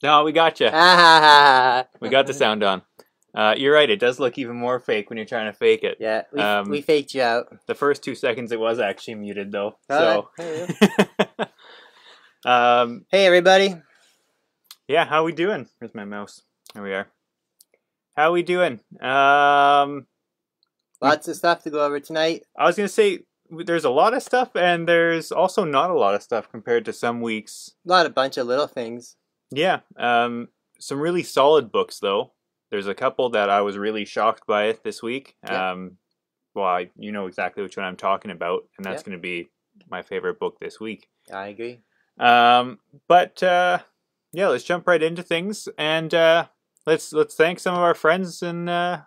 No, we got you. Ah, We got the sound on. You're right. It does look even more fake when you're trying to fake it. yeah, we faked you out. The first 2 seconds it was actually muted though. Oh, So. hey everybody. Yeah, how we doing? Where's my mouse? There we are. How we doing? Lots of stuff to go over tonight. I was gonna say there's a lot of stuff, and there's also not a lot of stuff compared to some weeks. A bunch of little things. Yeah. Some really solid books though. There's a couple that I was really shocked by it this week. Yeah. Well, you know exactly which one I'm talking about, and that's going to be my favorite book this week. I agree. But yeah, let's jump right into things, and let's thank some of our friends in the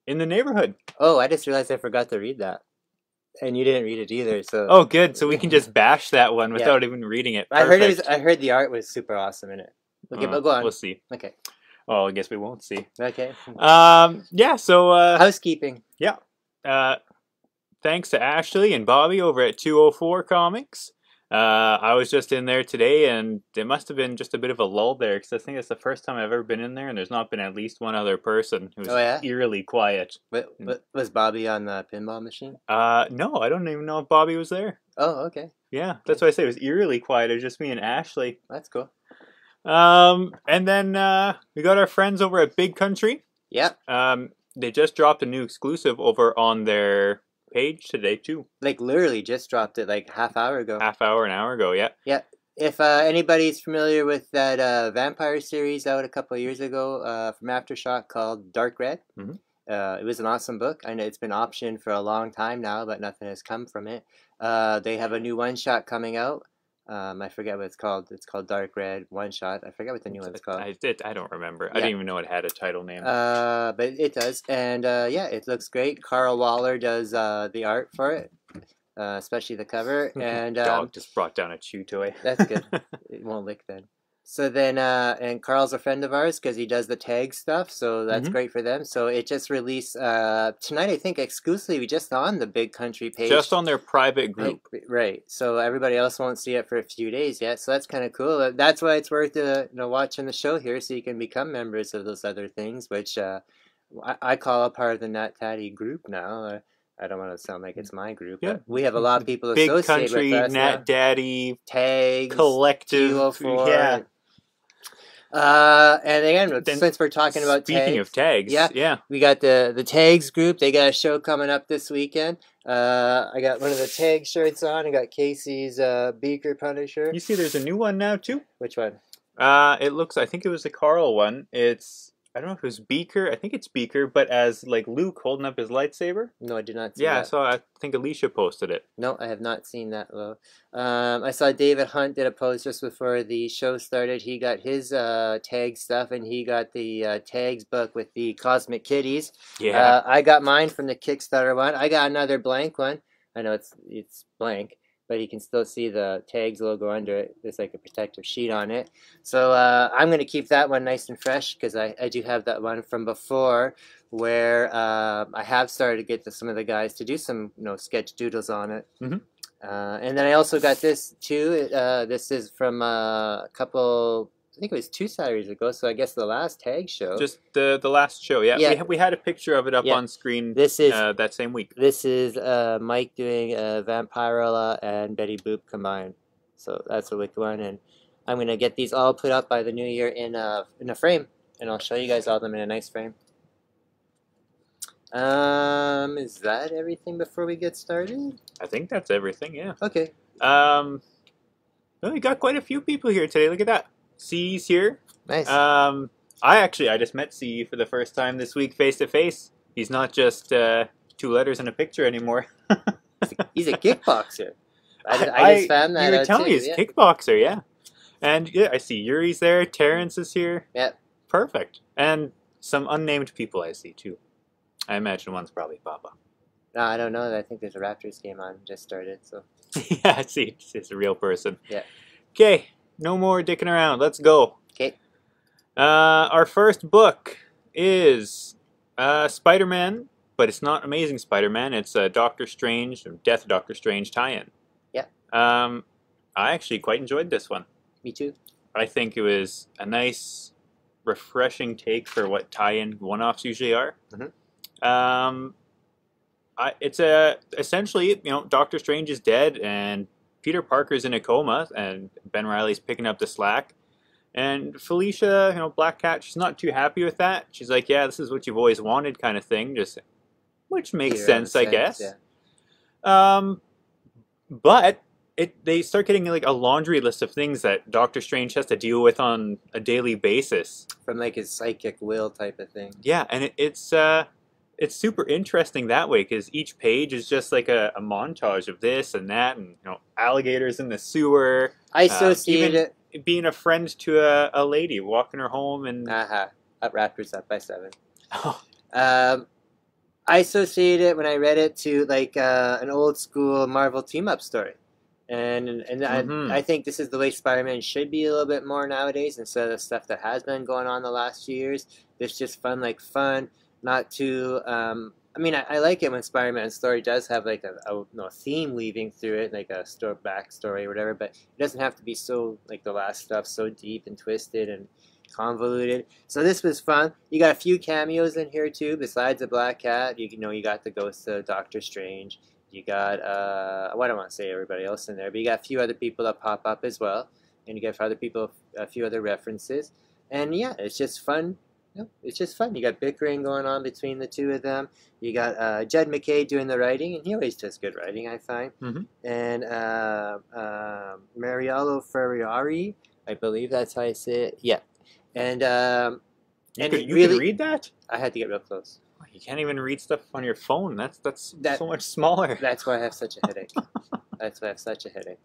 neighborhood. Oh, I just realized I forgot to read that, and you didn't read it either. So oh, good. So we can just bash that one without even reading it. Perfect. I heard the art was super awesome in it. Okay, but go on. We'll see. Okay. Well, I guess we won't see. Okay. Yeah. So housekeeping. Yeah. Thanks to Ashley and Bobby over at 204 Comics. I was just in there today, and it must have been just a bit of a lull there, because I think it's the first time I've ever been in there, and there's not been at least one other person who's eerily quiet. What was Bobby on the pinball machine? No, I don't even know if Bobby was there. Oh, okay. Yeah, that's why I say it was eerily quiet. It was just me and Ashley. That's cool. And then we got our friends over at Big Country. Yep. They just dropped a new exclusive over on their page today too. Like literally just dropped it like an hour ago. An hour ago, yeah. Yeah. If anybody's familiar with that vampire series out a couple of years ago from Aftershock called Dark Red, it was an awesome book. I know it's been optioned for a long time now, but nothing has come from it. They have a new one-shot coming out. I forget what it's called. It's called Dark Red One Shot. I forget what the new one's called. I don't remember. Yeah. I didn't even know it had a title name. But it does, and yeah, it looks great. Carl Waller does the art for it, especially the cover. And dog just brought down a chew toy. That's good. It won't lick then. So then, and Carl's a friend of ours because he does the tag stuff, so that's great for them. So it just released tonight, I think, exclusively just on the Big Country page. Just on their private group. Right. So everybody else won't see it for a few days yet, so that's kind of cool. That's why it's worth watching the show here, so you can become members of those other things, which I call a part of the NatDaddy group now. I don't want to sound like it's my group, but we have a lot of people associated with us. Big Country, NatDaddy, Tags, Collective, 204, yeah. And again, since we're talking about speaking of tags, yeah, we got the tags group. They got a show coming up this weekend. I got one of the tag shirts on. I got Casey's Beaker Punisher. You see, there's a new one now too. Which one? It looks. I think it was the Carl one. I don't know if it was Beaker. I think it's Beaker, but as like Luke holding up his lightsaber. No, I did not see that. Yeah, so I think Alicia posted it. No, I have not seen that, though. I saw David Hunt did a post just before the show started. He got his tag stuff, and he got the tags book with the Cosmic Kitties. Yeah. I got mine from the Kickstarter one. I got another blank one. I know it's blank, but you can still see the tags logo under it. There's like a protective sheet on it. So I'm going to keep that one nice and fresh because I do have that one from before where I have started to get some of the guys to do some sketch doodles on it. And then I also got this too. This is from a couple, I think it was 2 Saturdays ago, so I guess the last tag show. Just the last show, yeah. We had a picture of it up on screen that same week. This is Mike doing Vampirella and Betty Boop combined. So that's a wicked one, and I'm going to get these all put up by the new year in a frame, and I'll show you guys all of them in a nice frame. Is that everything before we get started? I think that's everything, yeah. Okay. Well, we got quite a few people here today. Look at that. C's here. Nice. I just met C for the first time this week face to face. He's not just 2 letters and a picture anymore. He's a kickboxer. I just found that. You were telling me he's a kickboxer, yeah. And yeah, I see Yuri's there. Terrence is here. Yeah. Perfect. And some unnamed people I see too. I imagine one's probably Papa. No, I don't know. I think there's a Raptors game on. Just started, so. Yeah, I see. It's a real person. Yeah. Okay. No more dicking around. Let's go. Okay. Our first book is Spider-Man, but it's not Amazing Spider-Man. It's Doctor Strange, Death Doctor Strange tie-in. Yeah. I actually quite enjoyed this one. Me too. I think it was a nice, refreshing take for what tie-in one-offs usually are. Um, it's essentially, Doctor Strange is dead and Peter Parker's in a coma and Ben Reilly's picking up the slack. And Felicia, Black Cat, she's not too happy with that. She's like, yeah, this is what you've always wanted kind of thing, which makes sense, I guess. Yeah. But they start getting like a laundry list of things that Doctor Strange has to deal with on a daily basis. From like his psychic will type of thing. Yeah, and it's super interesting that way because each page is just like a montage of this and that, and alligators in the sewer. I associate it being a friend to a lady, walking her home, and Up Raptors up by 7. I associate it when I read it to like an old school Marvel team up story, and I think this is the way Spider-Man should be a little bit more nowadays instead of stuff that has been going on the last few years. It's just fun, not too. I mean, I like it when Spider-Man's story does have like a theme weaving through it, like a backstory or whatever. But it doesn't have to be so like the last stuff, so deep and twisted and convoluted. So this was fun. You got a few cameos in here too, besides the Black Cat. You got the ghost of Doctor Strange. You got well, I don't want to say everybody else in there, but you got a few other people that pop up as well, and you got other people, a few other references, and yeah, it's just fun. It's just fun. You got bickering going on between the two of them. You got Jed McKay doing the writing, and he always does good writing, I find. And Mariello Ferrari, I believe that's how I say it. Yeah. And you really, can read that? I had to get real close. You can't even read stuff on your phone. That's so much smaller. That's why I have such a headache. That's why I have such a headache.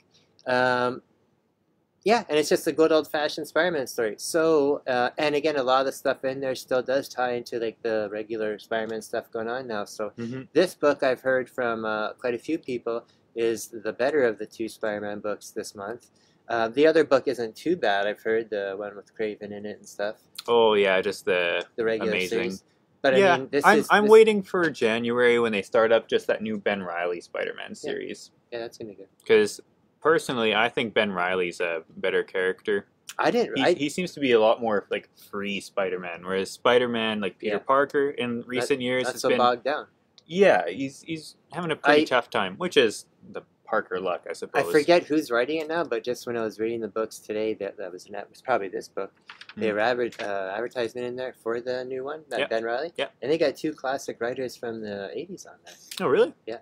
Yeah, and it's just a good old-fashioned Spider-Man story. So, and again, a lot of the stuff in there still does tie into like the regular Spider-Man stuff going on now. So, this book I've heard from quite a few people is the better of the 2 Spider-Man books this month. The other book isn't too bad. I've heard the one with Craven in it and stuff. Oh yeah, just the regular amazing series. But yeah, I mean, I'm waiting for January when they start up just that new Ben Reilly Spider-Man series. Yeah, that's gonna be good. Because personally, I think Ben Reilly's a better character. He seems to be a lot more like free Spider-Man, whereas Spider-Man, like Peter Parker, in recent years has been bogged down. Yeah, he's having a pretty tough time, which is the Parker luck, I suppose. I forget who's writing it now, but just when I was reading the books today, that was probably this book. They were advertisement in there for the new one, Ben Reilly. Yeah, and they got 2 classic writers from the '80s on there. Oh, really? Yeah.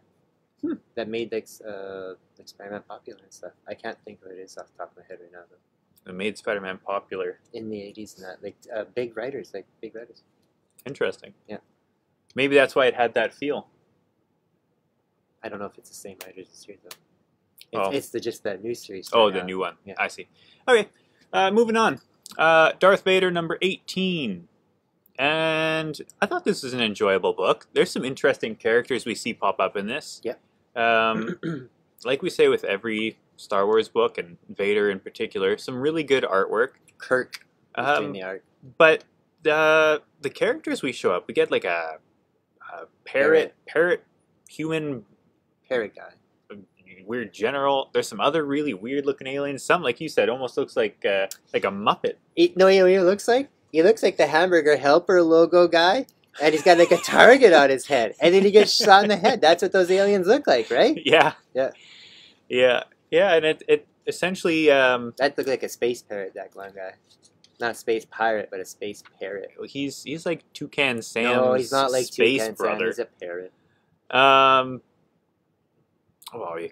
That made like Spider-Man popular and stuff. I can't think of what it is off the top of my head right now, though. It made Spider-Man popular in the '80s and that, like big writers. Interesting. Yeah. Maybe that's why it had that feel. I don't know if it's the same writers this year though. It's just that new series. The new one. Yeah. I see. Okay, moving on. Darth Vader number 18. And I thought this was an enjoyable book. There's some interesting characters we see pop up in this. Yeah. Like we say with every Star Wars book, and Vader in particular, some really good artwork. Kirk doing the art. But the characters we show up, we get like a parrot human parrot guy. Weird general. There's some other really weird looking aliens. Some, like you said, almost looks like a Muppet. You know what he looks like? He looks like the Hamburger Helper logo guy, and he's got like a target on his head, and then he gets shot in the head. That's what those aliens look like, right? Yeah. Yeah. Yeah. Yeah, and it essentially... that looked like a space parrot, that one guy. Not a space pirate, but a space parrot. He's like Toucan Sam's no, he's not like space Toucan brother. Sam, he's a parrot. Oh, I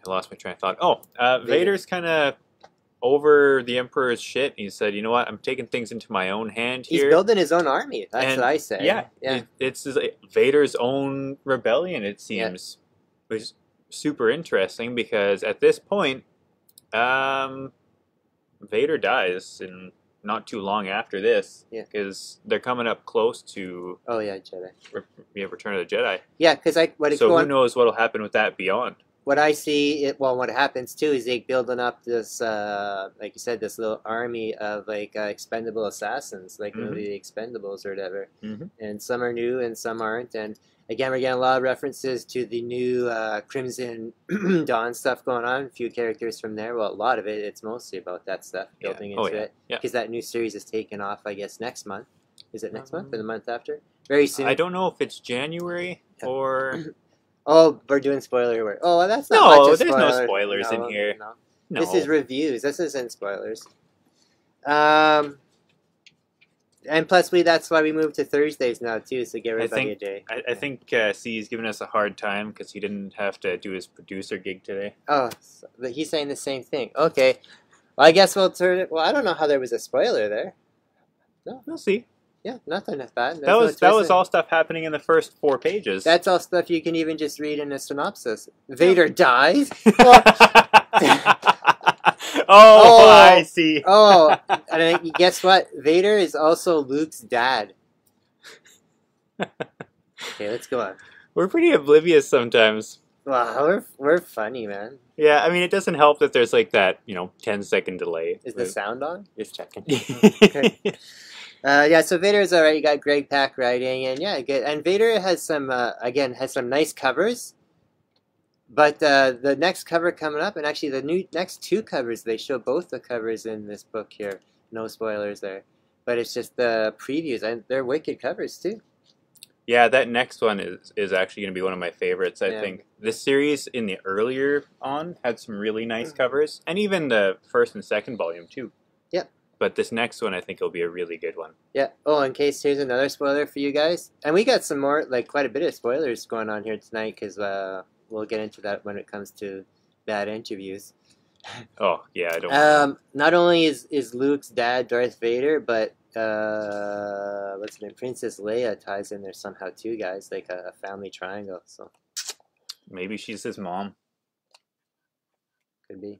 lost my train of thought. Oh, Vader's kind of over the Emperor's shit. He said, you know what, I'm taking things into my own hand here. He's building his own army. That's what I say. Yeah. It's Vader's own rebellion, it seems. Yeah. Which is super interesting because at this point, Vader dies in not too long after this. Yeah. Because they're coming up close to... Oh, yeah, Jedi. Return of the Jedi. Yeah, because who knows what'll happen with that beyond? what I see, what happens too is they building up this, like you said, this little army of like expendable assassins, like the Mm-hmm. movie The Expendables or whatever. Mm-hmm. And some are new and some aren't. And again, we're getting a lot of references to the new Crimson Dawn stuff going on. A few characters from there. Well, a lot of it, it's mostly about that stuff Yeah. building Oh into yeah. it. Yeah. Because that new series is taking off, I guess, next month. Is it next month or the month after? Very soon. I don't know if it's January or. Oh, we're doing spoiler work. Oh, well, that's not No, much of there's no spoilers. spoilers in here. No. No. This is reviews. This isn't spoilers. And plus, that's why we moved to Thursdays now too, so give everybody a day. I think C's giving us a hard time because he didn't have to do his producer gig today. Oh, but he's saying the same thing. Okay. Well, I guess we'll turn it. Well, I don't know how there was a spoiler there. No. We'll see. Yeah, nothing that bad. That was all stuff happening in the first 4 pages. That's all stuff you can even just read in a synopsis. Vader dies. Oh, I see. Oh, and guess what? Vader is also Luke's dad. Okay, let's go on. We're pretty oblivious sometimes. Wow, we're funny, man. Yeah, I mean, it doesn't help that there's like that, 10-second delay. Is the sound on? Just checking. Okay. Yeah, so Vader is alright. You got Greg Pak writing, and yeah, good. And Vader has some nice covers. But the next cover coming up, and actually the next 2 covers, they show both the covers in this book here. No spoilers there, but it's just the previews, and they're wicked covers too. Yeah, that next one is actually going to be one of my favorites. I Yeah. think this series in the earlier on had some really nice covers, and even the first and second volume too. Yep. But this next one, I think, will be a really good one. Yeah. Oh, in case here's another spoiler for you guys, and we got some more, like quite a bit of spoilers going on here tonight, because we'll get into that when it comes to bad interviews. Oh yeah, I don't. Not only is Luke's dad Darth Vader, but what's her name? Princess Leia ties in there somehow too, guys. Like a family triangle. So Maybe she's his mom. could be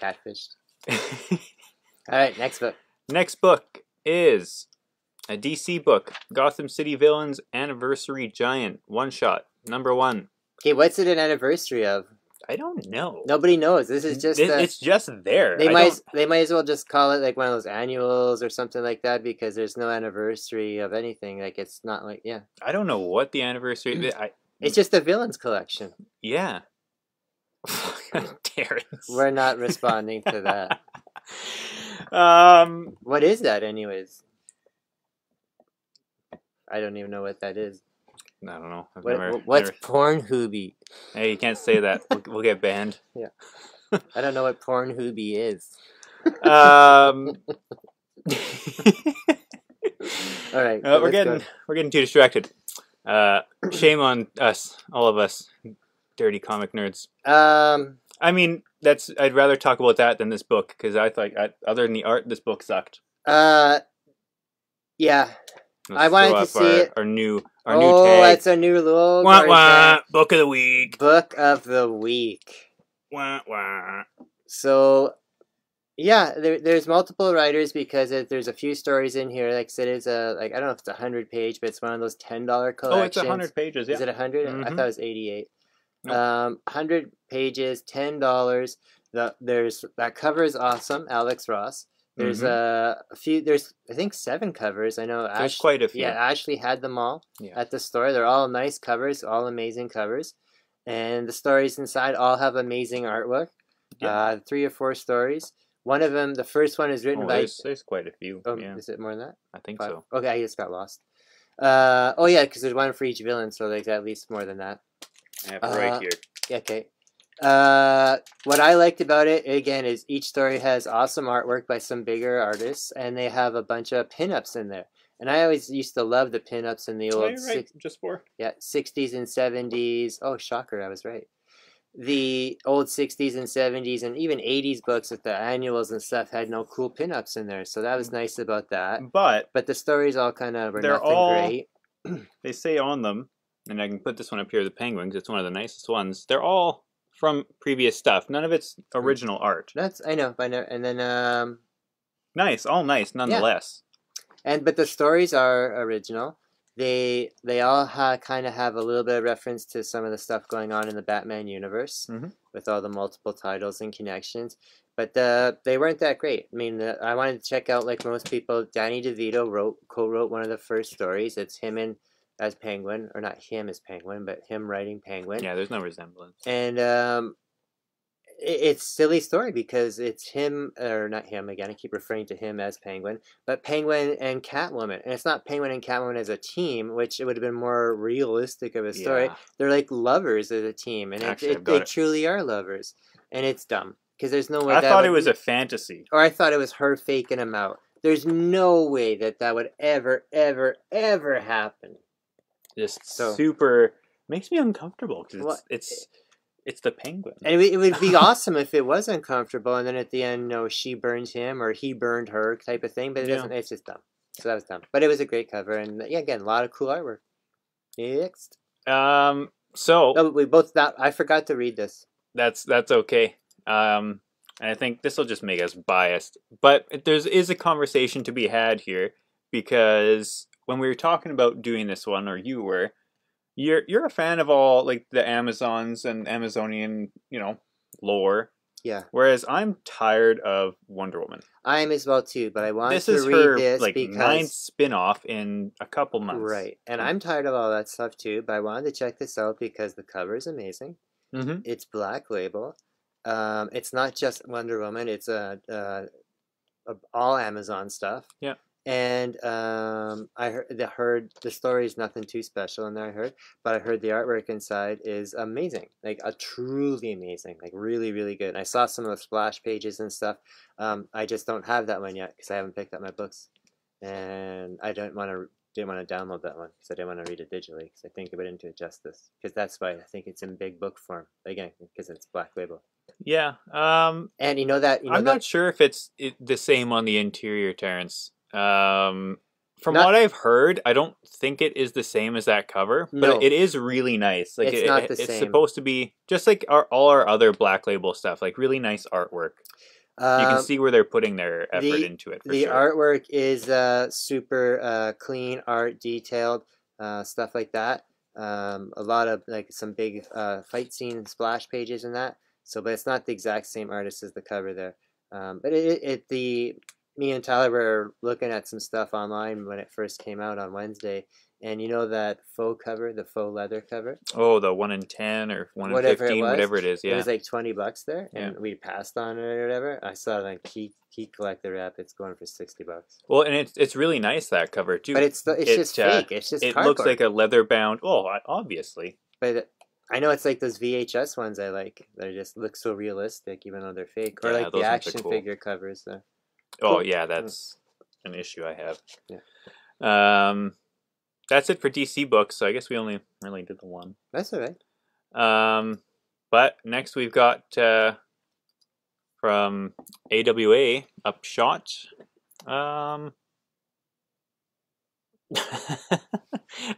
catfished. All right, next book. Next book is a DC book, Gotham City Villains Anniversary Giant one shot number 1. Okay, what's it an anniversary of? I don't know. Nobody knows. This is just it's just there. They might as well just call it like one of those annuals or something like that, because there's no anniversary of anything. Like it's not like I don't know what the anniversary. It's just a villains collection. Yeah. Terrence. We're not responding to that. What is that, anyways? I don't even know what that is. I don't know. What's Pornhooby? Hey, you can't say that. We'll get banned. Yeah. I don't know what Pornhooby is. All right. We're getting too distracted. Shame on us, all of us, dirty comic nerds. I mean, I'd rather talk about that than this book, because I thought, other than the art, this book sucked. Yeah. Let's I wanted to see it. Our new tag. Oh, that's a new logo. Wah, wah. Book of the week. Book of the week. Wah, wah. So, yeah, there's multiple writers, because there's a few stories in here. Like I said, it's I don't know if it's 100-page, but it's one of those $10 collections. Oh, it's 100 pages. Yeah. Is it 100? Mm-hmm. I thought it was 88. Nope. 100 pages, $10. That cover is awesome, Alex Ross. There's a few. There's I think 7 covers. I know. There's quite a few. Yeah, Ashley had them all at the store. They're all nice covers, all amazing covers, and the stories inside all have amazing artwork. Yep. 3 or 4 stories. One of them, the first one, is written by. There's quite a few. Yeah. Is it more than that? I think 5? so. Okay, I just got lost. Oh yeah, because there's one for each villain, so there's at least more than that. I have it right here. Okay. What I liked about it, again, is each story has awesome artwork by some bigger artists, and they have a bunch of pinups in there. And I always used to love the pinups in the old just 4. Yeah, 60s and 70s. Oh, shocker, I was right. The old 60s and 70s and even 80s books with the annuals and stuff had no cool pinups in there, so that was nice about that. But the stories all kind of were nothing great. They say on them, and I can put this one up here, the Penguins. It's one of the nicest ones. They're all from previous stuff. None of it's original art. I know. And then nice, all nice nonetheless. But the stories are original. they all kind of have a little bit of reference to some of the stuff going on in the Batman universe with all the multiple titles and connections. But they weren't that great. I mean, I wanted to check out, like most people, Danny DeVito co-wrote one of the first stories. It's him as Penguin, or not him as Penguin, but him writing Penguin. Yeah, there's no resemblance. And it's a silly story because it's him, or not him again, I keep referring to him as Penguin, but Penguin and Catwoman. And it's not Penguin and Catwoman as a team, which it would have been more realistic of a story. Yeah. They're like lovers as a team, and Actually, they truly are lovers. And it's dumb because there's no way I thought it was a fantasy. Or I thought it was her faking him out. There's no way that would ever, ever, ever happen. Just super makes me uncomfortable because it's the Penguin. And it would be awesome if it was uncomfortable, and then at the end, no, she burned him or he burned her type of thing. But it doesn't. It's just dumb. So that was dumb. But it was a great cover, and yeah, again, a lot of cool artwork. Next. So we both. I forgot to read this. That's okay. And I think this will just make us biased. But is a conversation to be had here, because when we were talking about doing this one, or you were, you're a fan of all like the Amazons and Amazonian, lore. Yeah. Whereas I'm tired of Wonder Woman. I am as well too, but I wanted to read read this like because 9th spin-off in a couple months. Right. And I'm tired of all that stuff too, but I wanted to check this out because the cover is amazing. Mm-hmm. It's Black Label. It's not just Wonder Woman. It's all Amazon stuff. Yeah. And I heard the story is nothing too special in there. But I heard the artwork inside is amazing, like truly amazing, like really, really good. And I saw some of the splash pages and stuff. I just don't have that one yet because I haven't picked up my books, and I didn't want to download that one because I didn't want to read it digitally because I think it wouldn't do it justice. Because that's why I think it's in big book form again because it's Black Label. Yeah. And I'm not sure if it's the same on the interior, Terrence. From what I've heard, I don't think it is the same as that cover, but it is really nice. Like it's not the same. It's supposed to be just like all our other Black Label stuff, like really nice artwork. You can see where they're putting their effort into it. The artwork is super clean art, detailed stuff like that. A lot of like some big fight scene splash pages and that. So, but it's not the exact same artist as the cover there. But me and Tyler were looking at some stuff online when it first came out on Wednesday, and you know that faux cover, the faux leather cover? Oh, the 1 in 10 or 1 in 15, whatever it is, yeah. It was like $20 there, and we passed on it or whatever. I saw it on Key Collector app. It's going for $60. Well, and it's really nice, that cover, too. But it's just fake. It's just cardboard. It looks like a leather-bound, obviously. But I know it's like those VHS ones I like. They just look so realistic, even though they're fake. Or like the action figure covers. Oh, yeah, that's an issue I have. Yeah. That's it for DC books, so I guess we only really did the one. That's all right. But next we've got from AWA, Upshot. I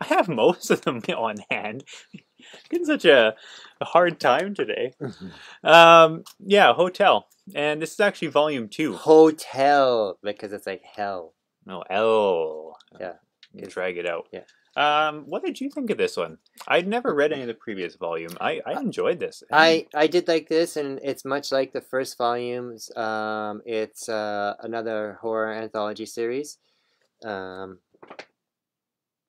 have most of them on hand. Getting such a hard time today. Yeah, Hotel. And this is actually volume 2. Hotel, because it's like hell. No, L. Yeah. You drag it out. Yeah. What did you think of this one? I'd never read any of the previous volume. I enjoyed this. I did like this, and it's much like the first volumes. It's another horror anthology series.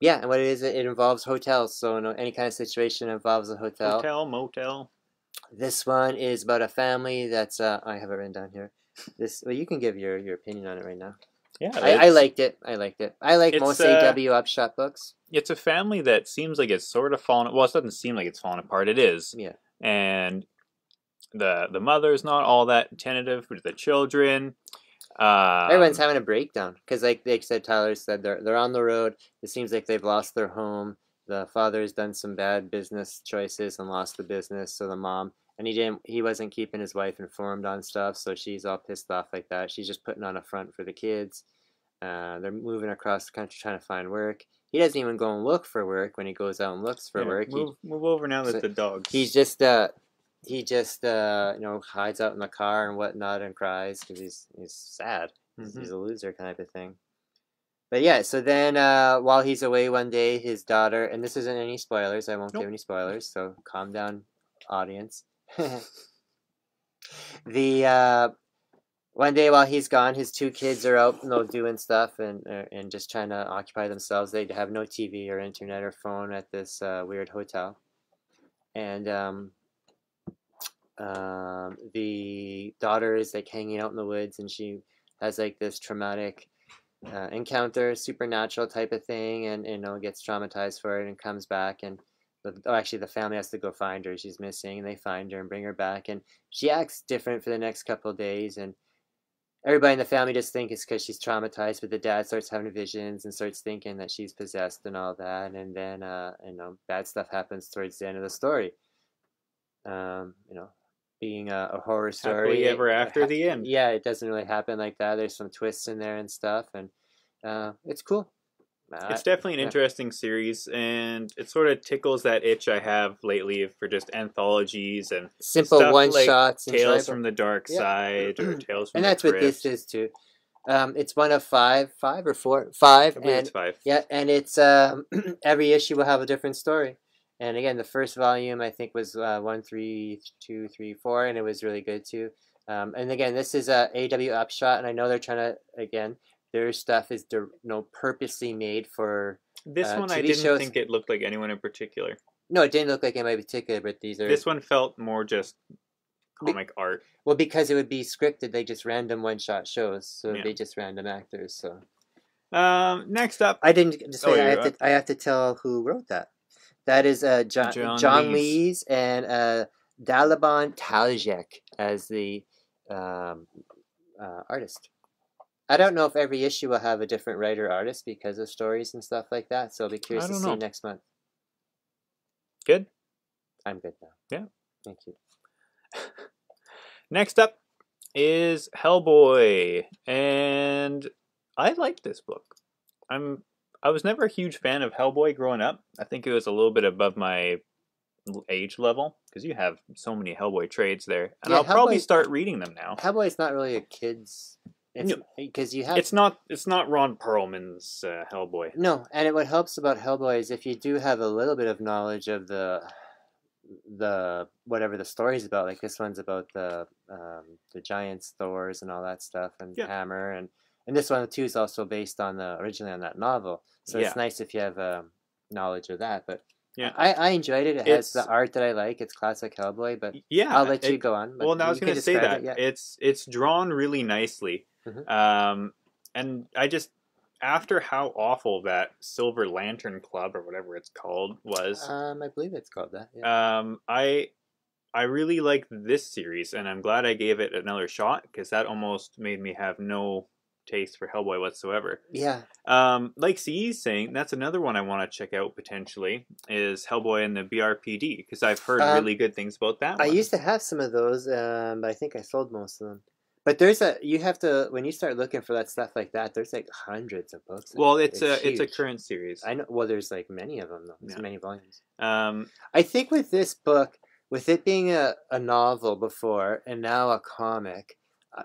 Yeah, and what it is, it involves hotels. So any kind of situation involves a hotel. Hotel, motel. This one is about a family that's I have it written down here. Well, you can give your opinion on it right now. Yeah, I liked it. I like most AW Upshot books. It's a family that seems like it's sort of fallen. Well, it doesn't seem like it's fallen apart. It is. Yeah. And the mother's not all that tentative with the children. Everyone's having a breakdown because, like they said, Tyler said they're on the road. It seems like they've lost their home. The father's done some bad business choices and lost the business. So the mom, and he wasn't keeping his wife informed on stuff. So she's all pissed off like that. She's just putting on a front for the kids. They're moving across the country trying to find work. He doesn't even go and look for work when he goes out and looks for work. Move over now with the dogs. He just hides out in the car and whatnot and cries because he's sad. Mm-hmm. He's a loser kind of thing. But yeah, so then while he's away one day, his daughter, and this isn't any spoilers, I won't give Nope. any spoilers, so calm down, audience. The one day while he's gone, his two kids are out, doing stuff and just trying to occupy themselves. They have no TV or internet or phone at this weird hotel, and the daughter is like hanging out in the woods, and she has like this traumatic encounter, supernatural type of thing, and gets traumatized for it and comes back, and actually the family has to go find her. She's missing, and they find her and bring her back, and she acts different for the next couple of days, and everybody in the family just think it's because she's traumatized, but the dad starts having visions and starts thinking that she's possessed and all that, and then bad stuff happens towards the end of the story. Being a horror story, Happily ever after the end. Yeah, it doesn't really happen like that. There's some twists in there and stuff, and it's cool. It's definitely an interesting series, and it sort of tickles that itch I have lately for just anthologies and simple stuff one like shots, Tales from the Dark Side or Tales from and the that's Crypt. what this is too. It's one of five or four, five, and it's 5. Yeah, and it's every issue will have a different story. And again, the first volume I think was 1, 3, 2, 3, 4, and it was really good too. And again, this is a AW Upshot, and I know they're trying to their stuff is purposely made for this one. TV I didn't shows. think it looked like anyone in particular. No, it didn't look like anybody in particular, but these are. This one felt more just comic art. Well, because it would be scripted, they just random one-shot shows, so they just random actors. So. Next up, I didn't just say I have to tell who wrote that. That is John Lees and Dalibon Taljek as the artist. I don't know if every issue will have a different writer-artist because of stories and stuff like that, so I'll be curious to see next month. Good? I'm good now. Yeah. Thank you. Next up is Hellboy, and I like this book. I was never a huge fan of Hellboy growing up. I think it was a little bit above my age level because you have so many Hellboy trades there, and I'll probably start reading them now. Hellboy's not really a kid's, because you have. It's not Ron Perlman's Hellboy. No, and what helps about Hellboy is if you do have a little bit of knowledge of the whatever the story's about. Like this one's about the giants, Thors, and all that stuff, and Hammer, and this one too is also based on originally on that novel. So it's nice if you have knowledge of that. But I enjoyed it. It has the art that I like. It's classic Hellboy. But I'll let you go on. Well, I was going to say that it's drawn really nicely, and I just. After how awful that Silver Lantern Club or whatever it's called was, I believe it's called that. Yeah. I really like this series, and I'm glad I gave it another shot because that almost made me have no taste for Hellboy whatsoever. Yeah. Like CE's saying, that's another one I want to check out potentially is Hellboy and the BRPD because I've heard really good things about that one. I used to have some of those, but I think I sold most of them. But you have to, when you start looking for that stuff like that, there's like hundreds of books. Well, it's a current series. I know. Well, there's like many of them though. There's many volumes. I think with this book, with it being a novel before and now a comic,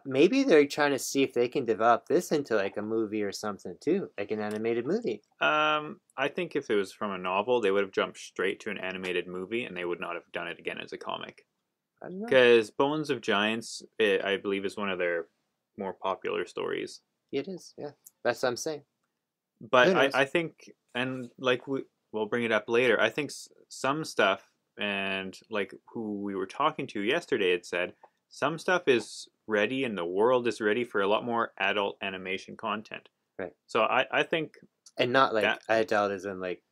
maybe they're trying to see if they can develop this into like a movie or something too, like an animated movie. I think if it was from a novel, they would have jumped straight to an animated movie, and they would not have done it again as a comic. Because Bones of Giants, I believe, is one of their more popular stories. It is, yeah. That's what I'm saying. But I think, and like we'll bring it up later, I think some stuff, and like who we were talking to yesterday had said, some stuff is ready and the world is ready for a lot more adult animation content. Right. So I think... And not like adult as in like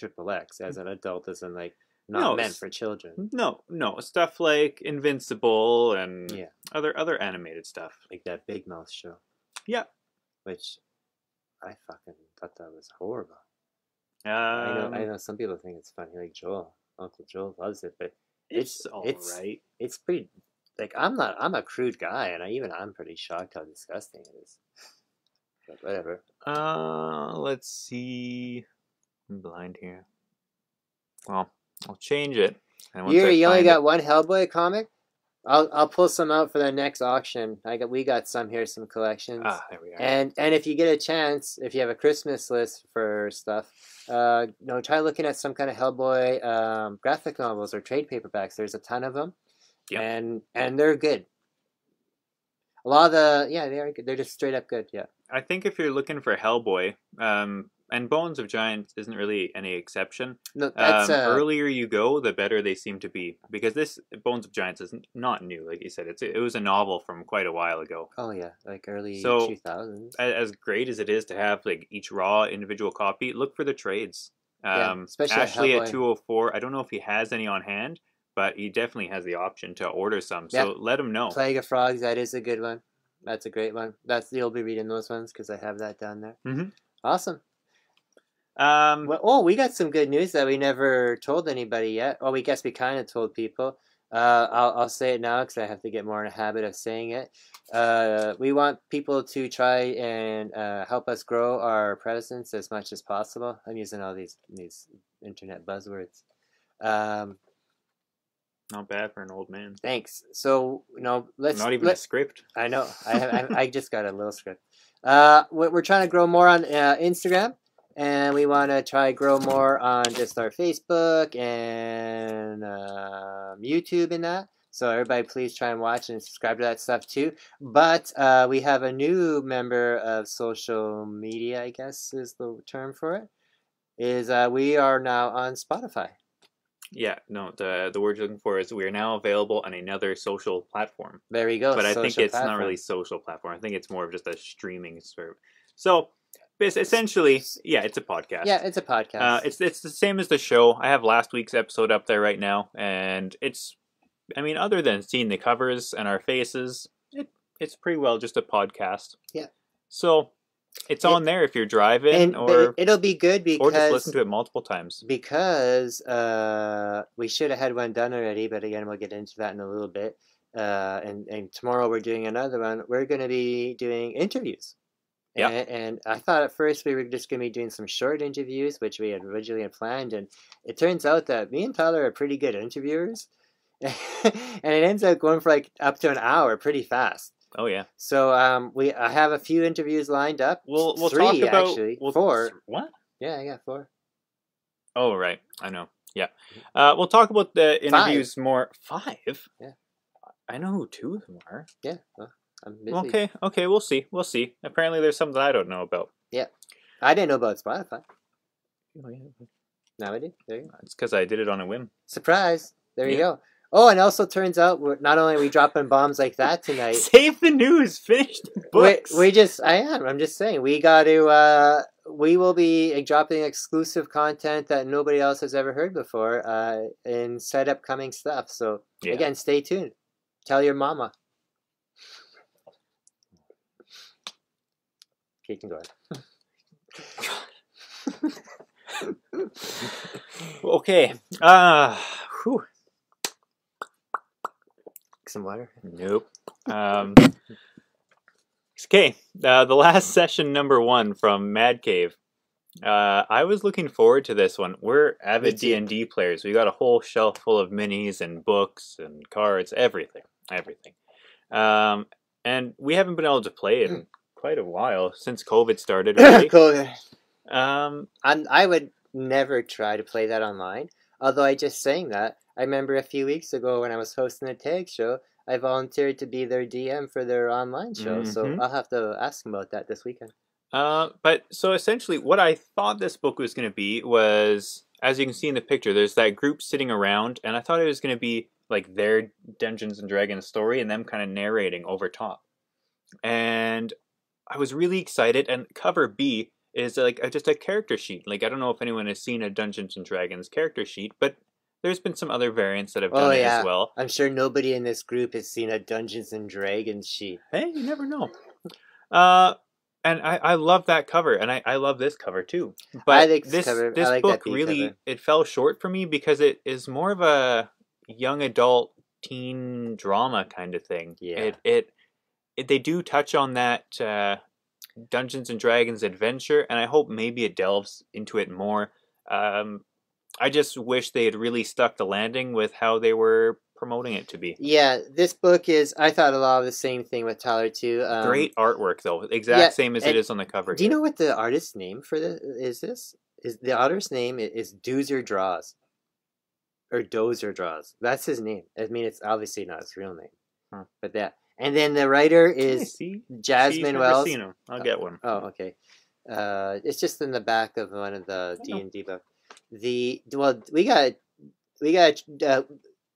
XXX, as an adult as in like... Not meant for children. No. Stuff like Invincible and other animated stuff. Like that Big Mouth show. Yeah. Which I fucking thought that was horrible. I know some people think it's funny, like Uncle Joel loves it, but it's alright. It's pretty, like I'm a crude guy, and I'm pretty shocked how disgusting it is. But whatever. Let's see. I'm blind here. Well, I'll change it. You only got one Hellboy comic? I'll pull some out for the next auction. We got some here, some collections. Ah, there we are. And if you get a chance, if you have a Christmas list for stuff, try looking at some kind of Hellboy graphic novels or trade paperbacks. There's a ton of them, Yep. and they're good. A lot of they are good. They're just straight up good. Yeah. I think if you're looking for Hellboy, and Bones of Giants isn't really any exception. No, that's earlier you go, the better they seem to be, because this Bones of Giants is not new. Like you said, it was a novel from quite a while ago. Oh yeah, like early So 2000s. as great as it is to have like each raw individual copy, look for the trades. Especially Ashley at Hellboy. 204. I don't know if he has any on hand, but he definitely has the option to order some. So Yeah. let him know. Plague of Frogs. That is a good one. That's a great one. You'll be reading those ones because I have that down there. Mm-hmm. Awesome. We got some good news that we never told anybody yet. Oh, we guess we kind of told people. I'll say it now because I have to get more in a habit of saying it. We want people to try and help us grow our presence as much as possible. I'm using all these internet buzzwords. Not bad for an old man. Thanks. So let's not even a script. I know. I just got a little script. We're trying to grow more on Instagram. And we want to try grow more on just our Facebook and YouTube and that. So everybody please try and watch and subscribe to that stuff too. But we have a new member of social media, I guess is the term for it, is we are now on Spotify. Yeah, no, the word you're looking for is we are now available on another social platform. There you go. But I think it's not really social platform. I think it's more of just a streaming service. So essentially, yeah, it's a podcast. Yeah, it's a podcast. It's the same as the show. I have last week's episode up there right now, and other than seeing the covers and our faces, it's pretty well just a podcast. Yeah. So it's on there if you're driving, or it'll be good because or just listen to it multiple times. Because we should have had one done already, but again, we'll get into that in a little bit. And tomorrow we're doing another one. We're going to be doing interviews. Yeah. And I thought at first we were just going to be doing some short interviews, which we had originally planned. And it turns out that me and Tyler are pretty good interviewers. And it ends up going for like up to an hour pretty fast. Oh, yeah. So I have a few interviews lined up. We'll three, talk about... Actually. 4. What? Yeah, I got 4. Oh, right. I know. Yeah. We'll talk about the interviews 5. more. 5? Yeah. I know who 2 of them are. Yeah. Well, I'm busy. Okay, we'll see. Apparently there's something I don't know about. Yeah. I didn't know about Spotify. Oh, yeah. Now I do. There you go. It's because I did it on a whim. Surprise. There you go. Oh, and also turns out not only are we dropping bombs like that tonight. Save the news. Finish the books. I'm just saying. We got to... we will be dropping exclusive content that nobody else has ever heard before in set upcoming stuff. So, again, stay tuned. Tell your mama. Okay, you can go ahead. Okay. Whew. Some water? Nope. Okay. The last session, number 1 from Mad Cave. I was looking forward to this one. We're avid D&D players. We got a whole shelf full of minis and books and cards, everything. And we haven't been able to play in quite a while since COVID started. Really. COVID. I would never try to play that online. Although I just saying that, I remember a few weeks ago when I was hosting a tag show, I volunteered to be their DM for their online show. Mm-hmm. So I'll have to ask them about that this weekend. But so essentially what I thought this book was going to be was, as you can see in the picture, there's that group sitting around, and I thought it was going to be like their Dungeons and Dragons story and them kind of narrating over top. And I was really excited, and cover B is like just a character sheet. Like, I don't know if anyone has seen a Dungeons and Dragons character sheet, but there's been some other variants that have done it as well. I'm sure nobody in this group has seen a Dungeons and Dragons sheet. Hey, you never know. And I love that cover, and I love this cover too. But I like this cover. This like book that really cover. It fell short for me because it is more of a young adult teen drama kind of thing. Yeah. They do touch on that Dungeons and Dragons adventure, and I hope maybe it delves into it more. I just wish they had really stuck the landing with how they were promoting it to be. Yeah, this book is. I thought a lot of the same thing with Tyler too. Great artwork though, Yeah, exact same as it and is on the cover do you here. know what the artist's name for this is? This is the artist's name is Doozer Draws or Dozer Draws. That's his name. I mean, it's obviously not his real name, Huh. but that. And then the writer Hey, is see, Jasmine never Wells. seen them. I'll get one. Oh, okay. It's just in the back of one of the I know. D&D book. We got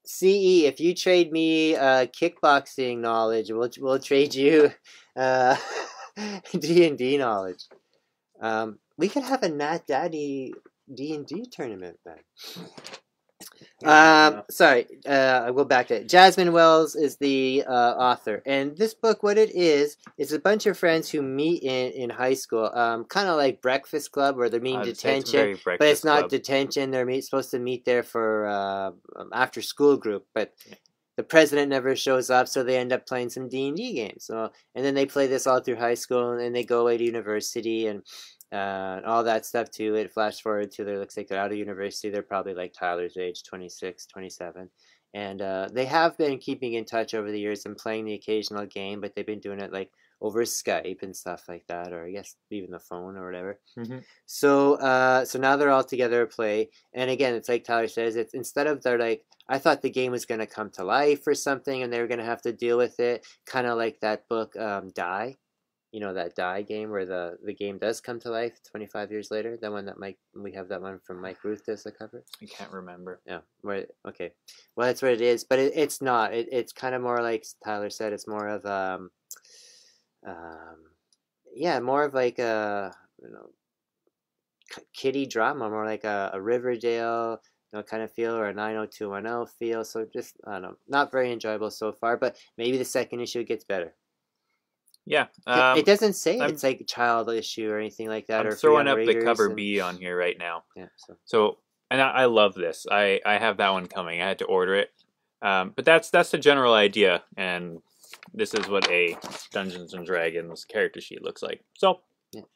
CE. If you trade me kickboxing knowledge, we'll trade you D&D knowledge. We could have a Nat Daddy D&D tournament then. Sorry, I'll go back to it. Jasmine Wells is the author, and this book, what it is a bunch of friends who meet in high school, kind of like Breakfast Club, where they're meeting detention, but it's not detention. They're supposed to meet there for after school group, but the president never shows up, so they end up playing some D&D games. So, and then they play this all through high school, and then they go away to university and all that stuff too. It flash forward to looks like they're out of university. They're probably like Tyler's age, 26, 27. And they have been keeping in touch over the years and playing the occasional game, but they've been doing it like over Skype and stuff like that, or I guess even the phone or whatever. Mm-hmm. So now they're all together to play. And again, it's like Tyler says, it's instead of they're like, I thought the game was going to come to life or something, and they were going to have to deal with it, kind of like that book, Die. You know, that Die game where the game does come to life 25 years later. That one that we have that one from Mike Ruth as the cover. I can't remember. Yeah. Okay. Well, that's what it is, but it's not. It's kind of more like Tyler said. It's more of more of like a kiddie drama, more like a Riverdale kind of feel, or a 90210 feel. So just I don't know, not very enjoyable so far. But maybe the second issue gets better. Yeah, it doesn't say it's like a child issue or anything like that. I'm or throwing up the cover B on here right now. Yeah. So and I love this. I have that one coming. I had to order it, but that's the general idea, and this is what a Dungeons and Dragons character sheet looks like. So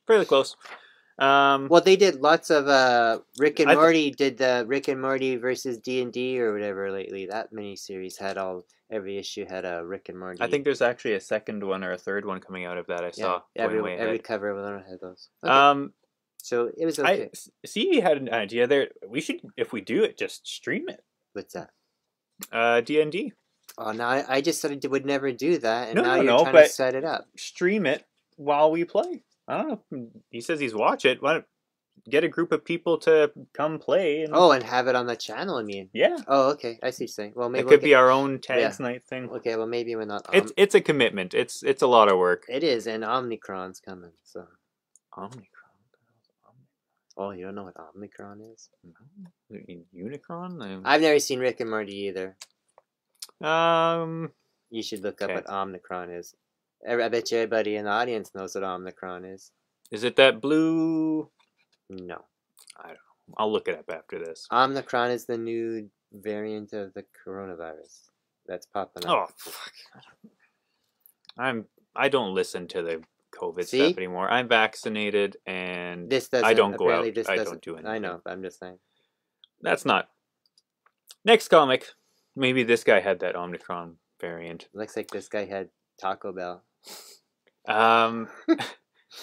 fairly close. Well, they did lots of Rick and Morty. Did the Rick and Morty versus D&D or whatever lately. That miniseries had every issue had a Rick and Morty. I think there's actually a second one or a third one coming out of that. I saw every cover of them had those. Okay. So it was okay. See, had an idea there. We should, if we do it, just stream it. What's that? D&D. Oh, now I just said I would never do that, and now you're trying to set it up. Stream it while we play. I don't know. He says he's watch it. Why don't get a group of people to come play? And have it on the channel. I mean, yeah. Oh, okay. I see what you're saying. Well, maybe it could be our own tags night thing. Okay, well maybe we're not. It's a commitment. It's a lot of work. It is, and Omnicron's coming. So Omnicron. Oh, you don't know what Omnicron is? No. Unicron? I've never seen Rick and Morty either. You should look up what Omnicron is. I bet you everybody in the audience knows what Omnicron is. Is it that blue? No. I don't know. I'll look it up after this. Omnicron is the new variant of the coronavirus that's popping up. Oh, fuck. I don't listen to the COVID stuff anymore. I'm vaccinated, and I don't go out. I don't do anything. I know, but I'm just saying. That's not. Next comic. Maybe this guy had that Omicron variant. Looks like this guy had Taco Bell.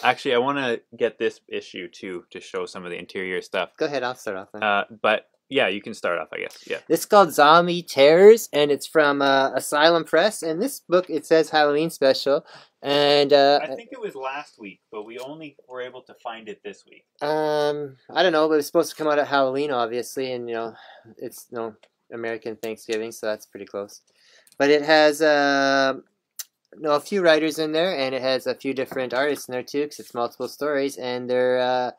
Actually, I want to get this issue too to show some of the interior stuff. Go ahead, I'll start off then. But yeah, you can start off, I guess. Yeah. This is called Zombie Terrors, and it's from Asylum Press. And this book, it says Halloween special. And I think it was last week, but we only were able to find it this week. I don't know, but it was supposed to come out at Halloween, obviously, and it's American Thanksgiving, so that's pretty close. But it has a few writers in there, and it has a few different artists in there too, because it's multiple stories, and they're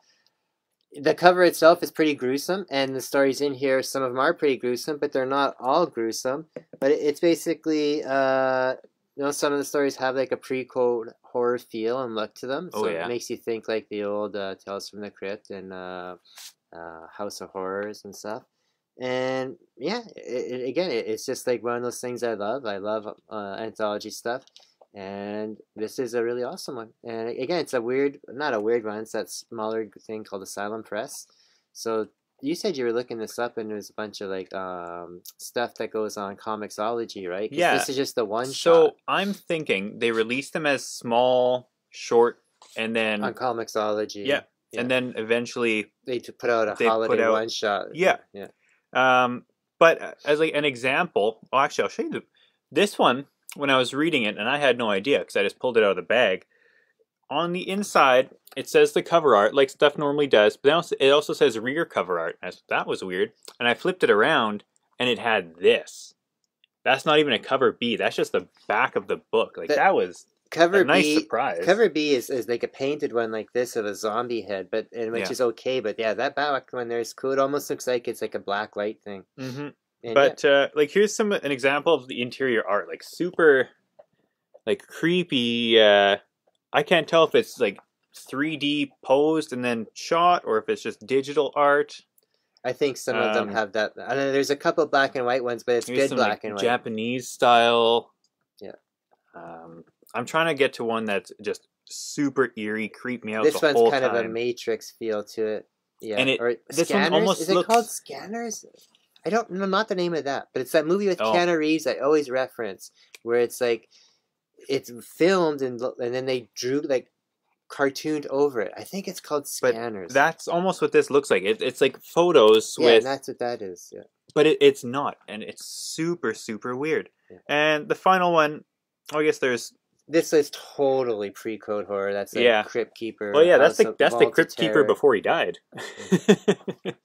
the cover itself is pretty gruesome, and the stories in here, some of them are pretty gruesome, but they're not all gruesome. But it's basically some of the stories have like a pre-code horror feel and look to them, so it makes you think like the old Tales from the Crypt and House of Horrors and stuff. And yeah, it's just like one of those things I love. I love anthology stuff, and this is a really awesome one. And again, it's not a weird one. It's that smaller thing called Asylum Press. So you said you were looking this up, and there's a bunch of like stuff that goes on Comixology, right? Because Yeah. this is just the one So shot I'm thinking they released them as small, short, and on then Comixology. yeah, Yeah, and then eventually they put out a they put holiday out one shot. yeah. Yeah. But as like an example, well, actually, I'll show you this one when I was reading it, and I had no idea because I just pulled it out of the bag. On the inside, it says the cover art, like stuff normally does, but it also says rear cover art. That was weird. And I flipped it around, and it had this. That's not even a cover B. That's just the back of the book. Like, that was a Cover nice B, surprise. cover B is like a painted one like this of a zombie head, which Yeah. is okay. But yeah, that back one there is cool. It almost looks like it's like a black light thing. Mm-hmm. And But like, here's an example of the interior art, like super, like creepy. I can't tell if it's like 3D posed and then shot, or if it's just digital art. I think some of them have that. I know there's a couple black and white ones, but it's good some, black like, and white. Japanese style. Yeah. I'm trying to get to one that's just super eerie, creep me out. This the one's whole kind time. of a Matrix feel to it. Yeah, and or this Scanners? one almost is it looks called Scanners? I don't know, not the name of that, but it's that movie with Keanu Reeves I always reference, where it's like it's filmed and then they drew like cartooned over it. I think it's called Scanners. But that's almost what this looks like. It's like photos with. And that's what that is. Yeah. But it's not, and it's super super weird. Yeah. And the final one, I guess there's. This is totally pre-code horror. That's like Crypt Keeper. Oh yeah, that's the Crypt Keeper before he died.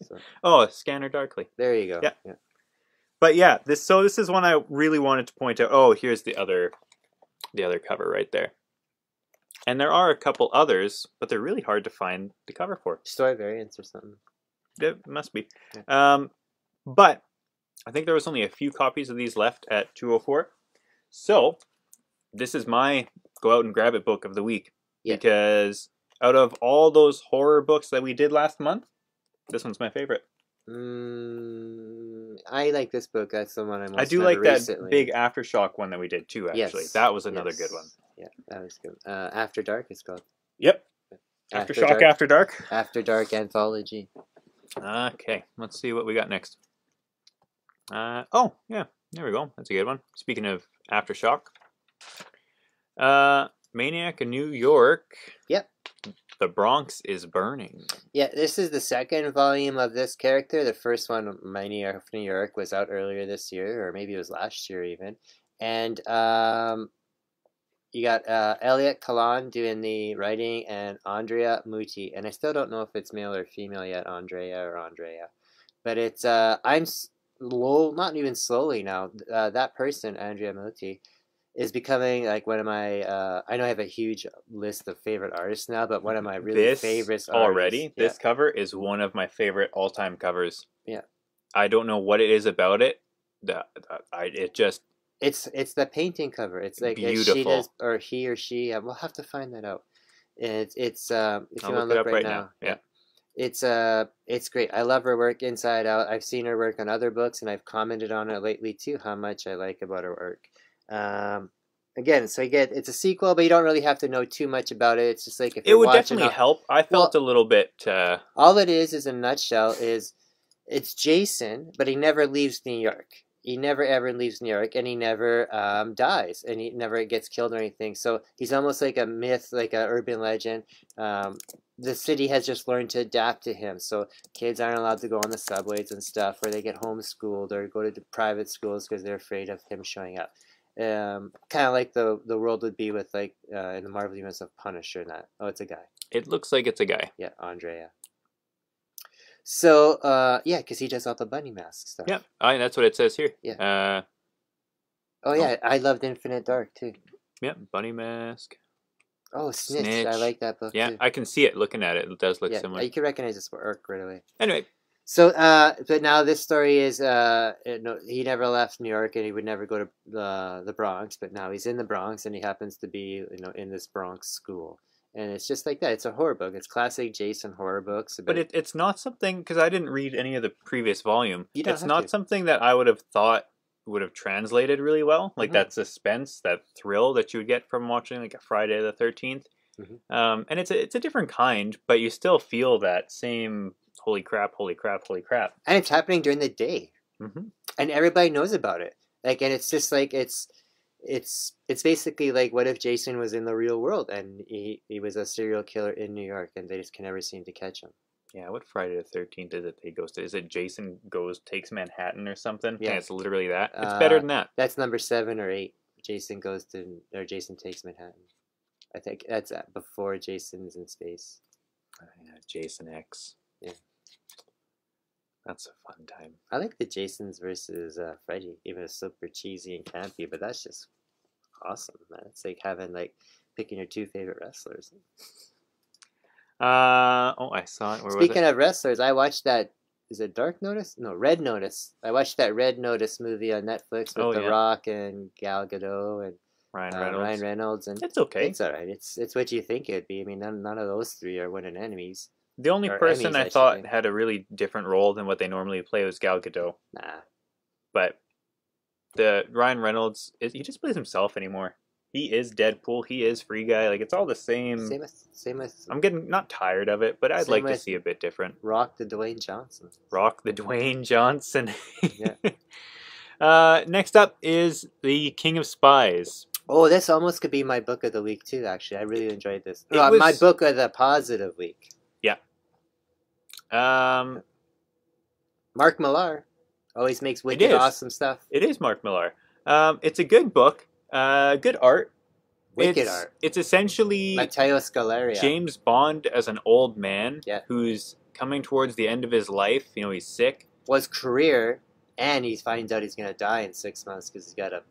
So. Oh, Scanner Darkly. There you go. Yeah. But yeah, this is one I really wanted to point out. Oh, here's the other cover right there. And there are a couple others, but they're really hard to find the cover for. Story variants or something. It must be. Yeah. But I think there was only a few copies of these left at 204. So this is my go out and grab it book of the week. Yeah. Because out of all those horror books that we did last month, this one's my favorite. I like this book. That's the one I most I do like recently. That big Aftershock one that we did too, actually. Yes. That was another good one. Yeah, that was good. After Dark is called. Yep. Aftershock After Dark. After Dark Anthology. Okay, let's see what we got next. Oh, yeah, there we go. That's a good one. Speaking of Aftershock. Maniac in New York. Yep. The Bronx is Burning. Yeah, this is the second volume of this character. The first one, Maniac of New York, was out earlier this year, or maybe it was last year even. And you got Elliot Kalan doing the writing and Andrea Muti. And I still don't know if it's male or female yet, Andrea or Andrea. But it's, I'm slow, not even slowly now. That person, Andrea Muti, is becoming like one of my, I know I have a huge list of favorite artists now, but one of my really favorites already. This cover is one of my favorite all-time covers. Yeah. I don't know what it is about it. It just... It's the painting cover. It's like beautiful. She does, or he or she. We'll have to find that out. It's if you want to look right now. Yeah. It's great. I love her work inside out. I've seen her work on other books, and I've commented on it lately too. How much I like about her work. Again, so it's a sequel, but you don't really have to know too much about it. It's just like if it would definitely help. I felt a little bit. All it is in a nutshell is it's Jason, but he never leaves New York. He never ever leaves New York, and he never dies, and he never gets killed or anything. So he's almost like a myth, like an urban legend. The city has just learned to adapt to him. So kids aren't allowed to go on the subways and stuff, or they get homeschooled or go to private schools because they're afraid of him showing up. Kind of like the world would be with like in the Marvel universe of Punisher and that. Oh, it's a guy. It looks like it's a guy. Yeah, Andrea. So, yeah, because he does all the bunny mask stuff. Yeah, that's what it says here. Yeah. Oh, yeah, I loved Infinite Dark, too. Yeah, bunny mask. Oh, Snitch. I like that book, too. I can see it looking at it. It does look similar. You can recognize this work right away. Anyway. So, but now this story is, he never left New York, and he would never go to the Bronx, but now he's in the Bronx, and he happens to be, in this Bronx school. And it's just like that. It's a horror book. It's classic Jason horror books. But it's not something, because I didn't read any of the previous volume. It's not something that I would have thought would have translated really well. Like that suspense, that thrill that you would get from watching like a Friday the 13th. And it's a different kind, but you still feel that same holy crap, holy crap, holy crap. And it's happening during the day. Mm-hmm. And everybody knows about it. Like, and it's just like, it's basically like, what if Jason was in the real world and he was a serial killer in New York and they just can never seem to catch him. Yeah, what Friday the 13th is it he goes to? Is it Jason takes Manhattan or something? Yeah. And it's literally that. It's better than that. That's number 7 or 8. Jason takes Manhattan. I think that's before Jason's in space. Yeah, Jason X. Yeah. That's a fun time. I like the Jasons versus Freddy, even though it's super cheesy and campy, but that's just awesome, man. It's like picking your 2 favorite wrestlers. Oh, I saw it. Where Speaking was it? of wrestlers, I watched that. Is it Dark Notice? No, Red Notice. I watched that Red Notice movie on Netflix with The Rock and Gal Gadot and Ryan Reynolds, and it's okay. It's all right. It's what you think it'd be. I mean, none of those 3 are winning enemies. The only person I thought had a really different role than what they normally play was Gal Gadot. Nah. But the Ryan Reynolds, he just plays himself anymore. He is Deadpool. He is Free Guy. Like, it's all the same. Same with. I'm getting not tired of it, but I'd like to see a bit different. Rock the Dwayne Johnson. Rock the Dwayne Johnson. Yeah. Next up is The King of Spies. Oh, this almost could be my book of the week too. Actually, I really enjoyed this. My book of the positive week. Yeah. Mark Millar always makes wicked awesome stuff. It is Mark Millar. It's a good book. Good art. Wicked art. It's essentially Matteo Scaleria. James Bond as an old man who's coming towards the end of his life. You know, he's sick. Was career, and he finds out he's going to die in 6 months because he's got a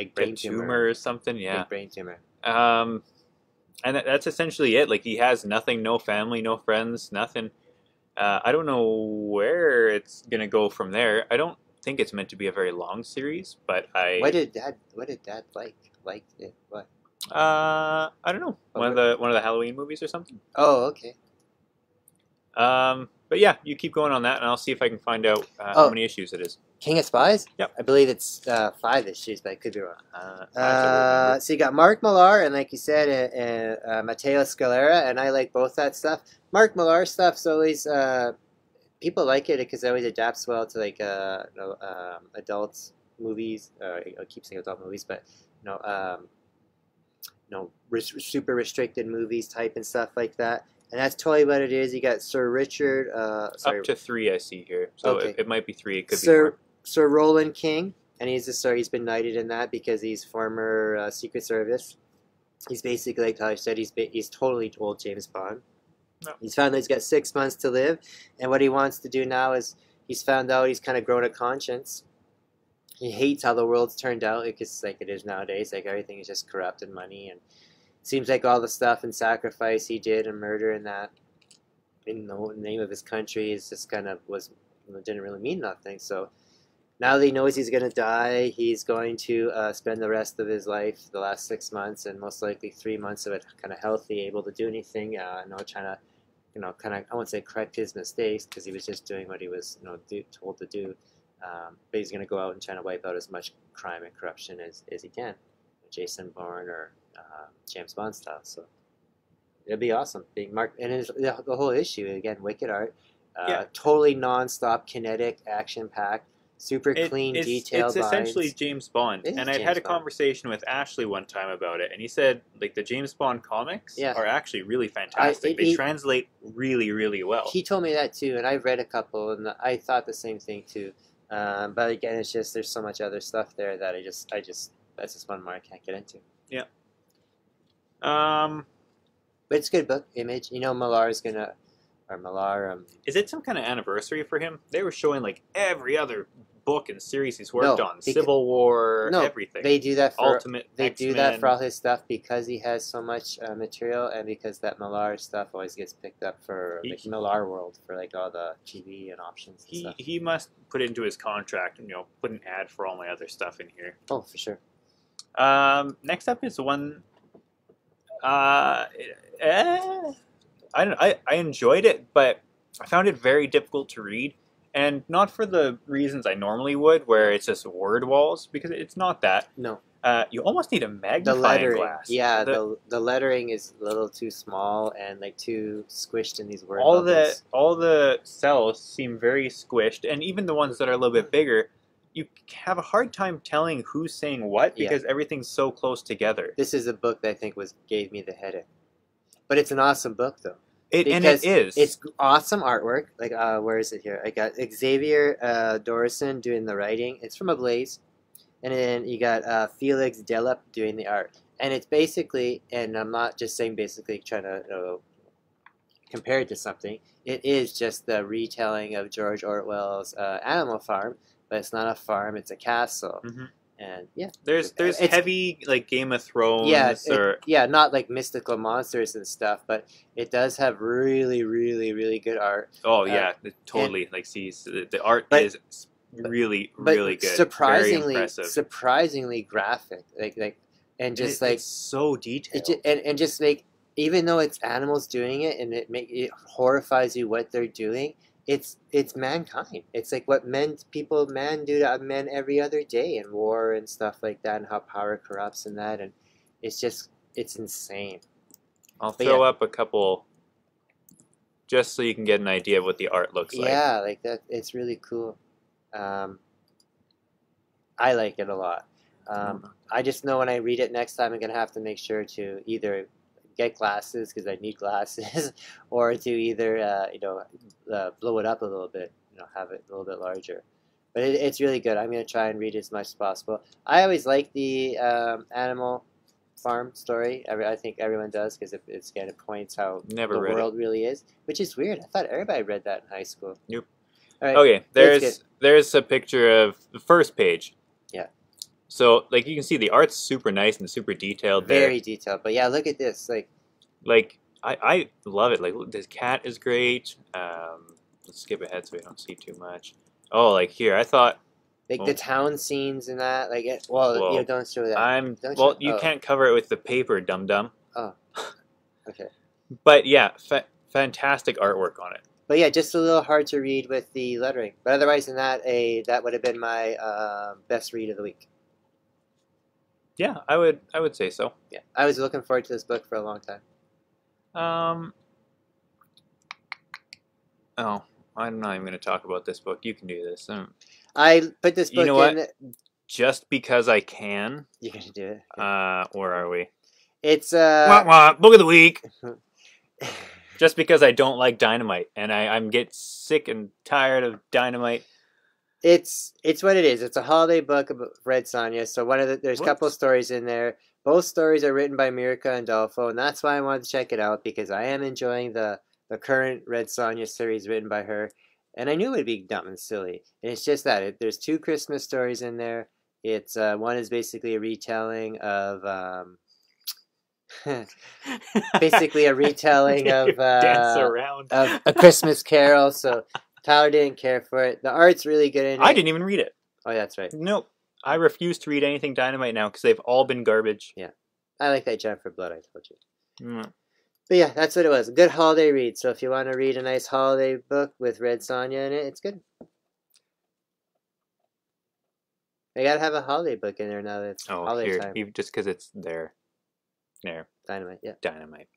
big brain tumor or something. Yeah, big brain tumor. And that's essentially it. Like, he has nothing, no family, no friends, nothing. I don't know where it's gonna go from there. I don't think it's meant to be a very long series, but What did Dad like? Like it? What? I don't know. One of the Halloween movies or something. Oh, okay. But yeah, you keep going on that, and I'll see if I can find out how many issues it is. King of Spies? Yep. I believe it's 5 issues, but I could be wrong. So you got Mark Millar, and like you said, Matteo Scalera, and I like both that stuff. Mark Millar stuff's always, people like it because it always adapts well to like adult movies. I keep saying adult movies, but super restricted movies type and stuff like that. And that's totally what it is. You got Sir Richard. Up to 3, I see here. So it might be 3. It could be more. Sir Roland King, and he's been knighted in that because he's former Secret Service. He's basically, like Tyler said, he's totally old James Bond. No. He's found that he's got 6 months to live, and what he wants to do now is he's found out he's kind of grown a conscience. He hates how the world's turned out because like it is nowadays. Like everything is just corrupt and money, and it seems like all the stuff and sacrifice he did and murder and that in the name of his country is just kind of didn't really mean nothing. So now that he knows he's going to die, he's going to spend the rest of his life, the last 6 months, and most likely 3 months of it kind of healthy, able to do anything, trying to, kind of, I won't say correct his mistakes, because he was just doing what he was, told to do, but he's going to go out and try to wipe out as much crime and corruption as he can, Jason Bourne or James Bond style, so it'll be awesome. Being Mark, and the whole issue, again, wicked art, totally non-stop, kinetic, action-packed, super clean, detailed. It's essentially James Bond, and I'd had a conversation with Ashley one time about it, and he said like the James Bond comics are actually really fantastic. They translate really, really well. He told me that too, and I've read a couple, and I thought the same thing too. But again, it's just there's so much other stuff there that that's just one more I can't get into. Yeah. But it's a good book. Image. Millar's gonna. Or Millar. Is it some kind of anniversary for him? They were showing like every other book and series he's worked on. Civil War, everything. They do that for Ultimate. They X-Men. do that for all his stuff because he has so much material, and because that Millar stuff always gets picked up for Millar World for like all the TV and options. And stuff. He must put it into his contract, and put an ad for all my other stuff in here. Oh, for sure. Next up is one. I enjoyed it, but I found it very difficult to read, and not for the reasons I normally would, where it's just word walls, because it's not that. No. You almost need a The magnifying lettering, glass. yeah, the lettering is a little too small and like too squished in these word all bubbles. the cells seem very squished, and even the ones that are a little bit bigger, you have a hard time telling who's saying what Yeah. because everything's so close together. This is a book that I think gave me the headache, but it's an awesome book though. It Because is. it's awesome artwork. Like, where is it here? I got Xavier Dorison doing the writing. It's from Ablaze. And then you got Felix Delep doing the art. And it's basically, and I'm not just saying basically trying to compare it to something, it is just the retelling of George Orwell's Animal Farm, but it's not a farm, it's a castle. Mm-hmm. And yeah. There's heavy, like, Game of Thrones yeah, not like mystical monsters and stuff, but it does have really, really, really good art. Oh, yeah, totally. Like, see, the art is really, really good. Very impressive. Surprisingly graphic. And just it's so detailed. And just like, even though it's animals doing it and it horrifies you what they're doing, it's mankind. It's like what man do to men every other day in war and stuff like that, and how power corrupts and that, and it's insane. I'll throw up a couple just so you can get an idea of what the art looks like. Yeah, like that. It's really cool. I like it a lot. I just know when I read it next time, I'm gonna have to make sure to either get glasses because I need glasses, or to either blow it up a little bit, have it a little bit larger. But it's really good. I'm gonna try and read it as much as possible. I always like the Animal Farm story. I think everyone does because it kind of points how the world really is, which is weird. I thought everybody read that in high school. Nope. All right, okay, there's a picture of the first page. Yeah. So, like, you can see the art's super nice and super detailed there. Very detailed. But yeah, look at this. Like I love it. Like, this cat is great. Let's skip ahead so we don't see too much. Oh, like here, I thought... Like, the town scenes and that. Like, don't show that. You can't cover it with the paper, dum-dum. Oh. Okay. But yeah, fantastic artwork on it. But yeah, just a little hard to read with the lettering. But otherwise than that, that would have been my best read of the week. Yeah, I would say so. Yeah, I was looking forward to this book for a long time. Oh, I'm not even going to talk about this book. You can do this. I put this book in... You know what? Just because I can. You're going to do it. Where are we? It's book of the week. Just because I don't like Dynamite, and I'm get sick and tired of Dynamite. It's what it is. It's a holiday book of Red Sonja. So there's a couple of stories in there. Both stories are written by Mirka Andolfo, and that's why I wanted to check it out, because I am enjoying the current Red Sonja series written by her. And I knew it would be dumb and silly. And it's just that. There's 2 Christmas stories in there. It's one is basically a retelling of... basically a retelling of A Christmas Carol. So Tyler didn't care for it. The art's really good in it. I didn't even read it. Oh, that's right. Nope. I refuse to read anything Dynamite now because they've all been garbage. Yeah. I like that Jennifer Blood, I told you. Mm. But yeah, that's what it was. A good holiday read. So if you want to read a nice holiday book with Red Sonja in it, it's good. I gotta have a holiday book in there now that it's holiday time. Just because it's there. There. Dynamite, yeah. Dynamite.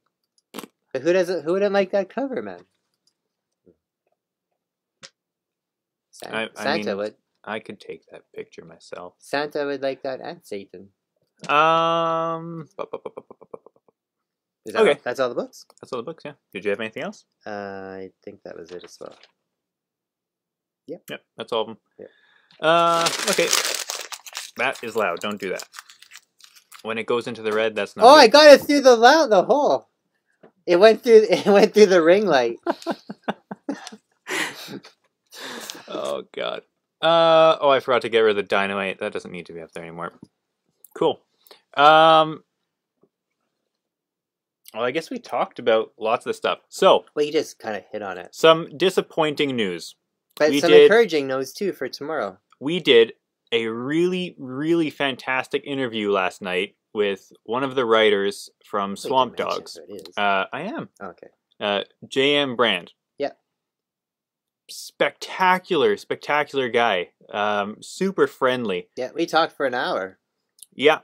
But who wouldn't like that cover, man? Santa would. I could take that picture myself. Santa would like that, and Satan. Okay. That's all the books? That's all the books, yeah. Did you have anything else? I think that was it as well. Yep. Yep, that's all of them. Yep. Okay. That is loud. Don't do that. When it goes into the red, that's not good. I got it through the hole. It went through the ring light. Oh, God. I forgot to get rid of the Dynamite. That doesn't need to be up there anymore. Cool. Well, I guess we talked about lots of stuff. So, well, you just kind of hit on it. Some disappointing news. But some encouraging news, too, for tomorrow. We did a really, really fantastic interview last night with one of the writers from Swamp Dogs. I am. Okay. J.M. Brand. Yeah. Spectacular guy. Super friendly. Yeah, we talked for an hour. Yeah.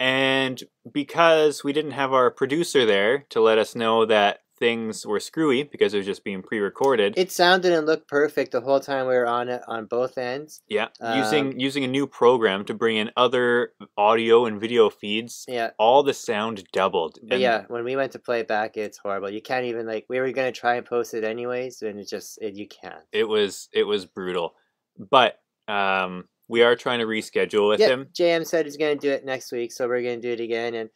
And because we didn't have our producer there to let us know that things were screwy because it was just being pre-recorded. It sounded and looked perfect the whole time we were on it on both ends. Yeah, using a new program to bring in other audio and video feeds. Yeah, all the sound doubled. but yeah, when we went to play it back, it's horrible. You can't even like we were gonna try and post it anyways, and you can't. It was brutal, but we are trying to reschedule with him. JM said he's gonna do it next week, so we're gonna do it again. And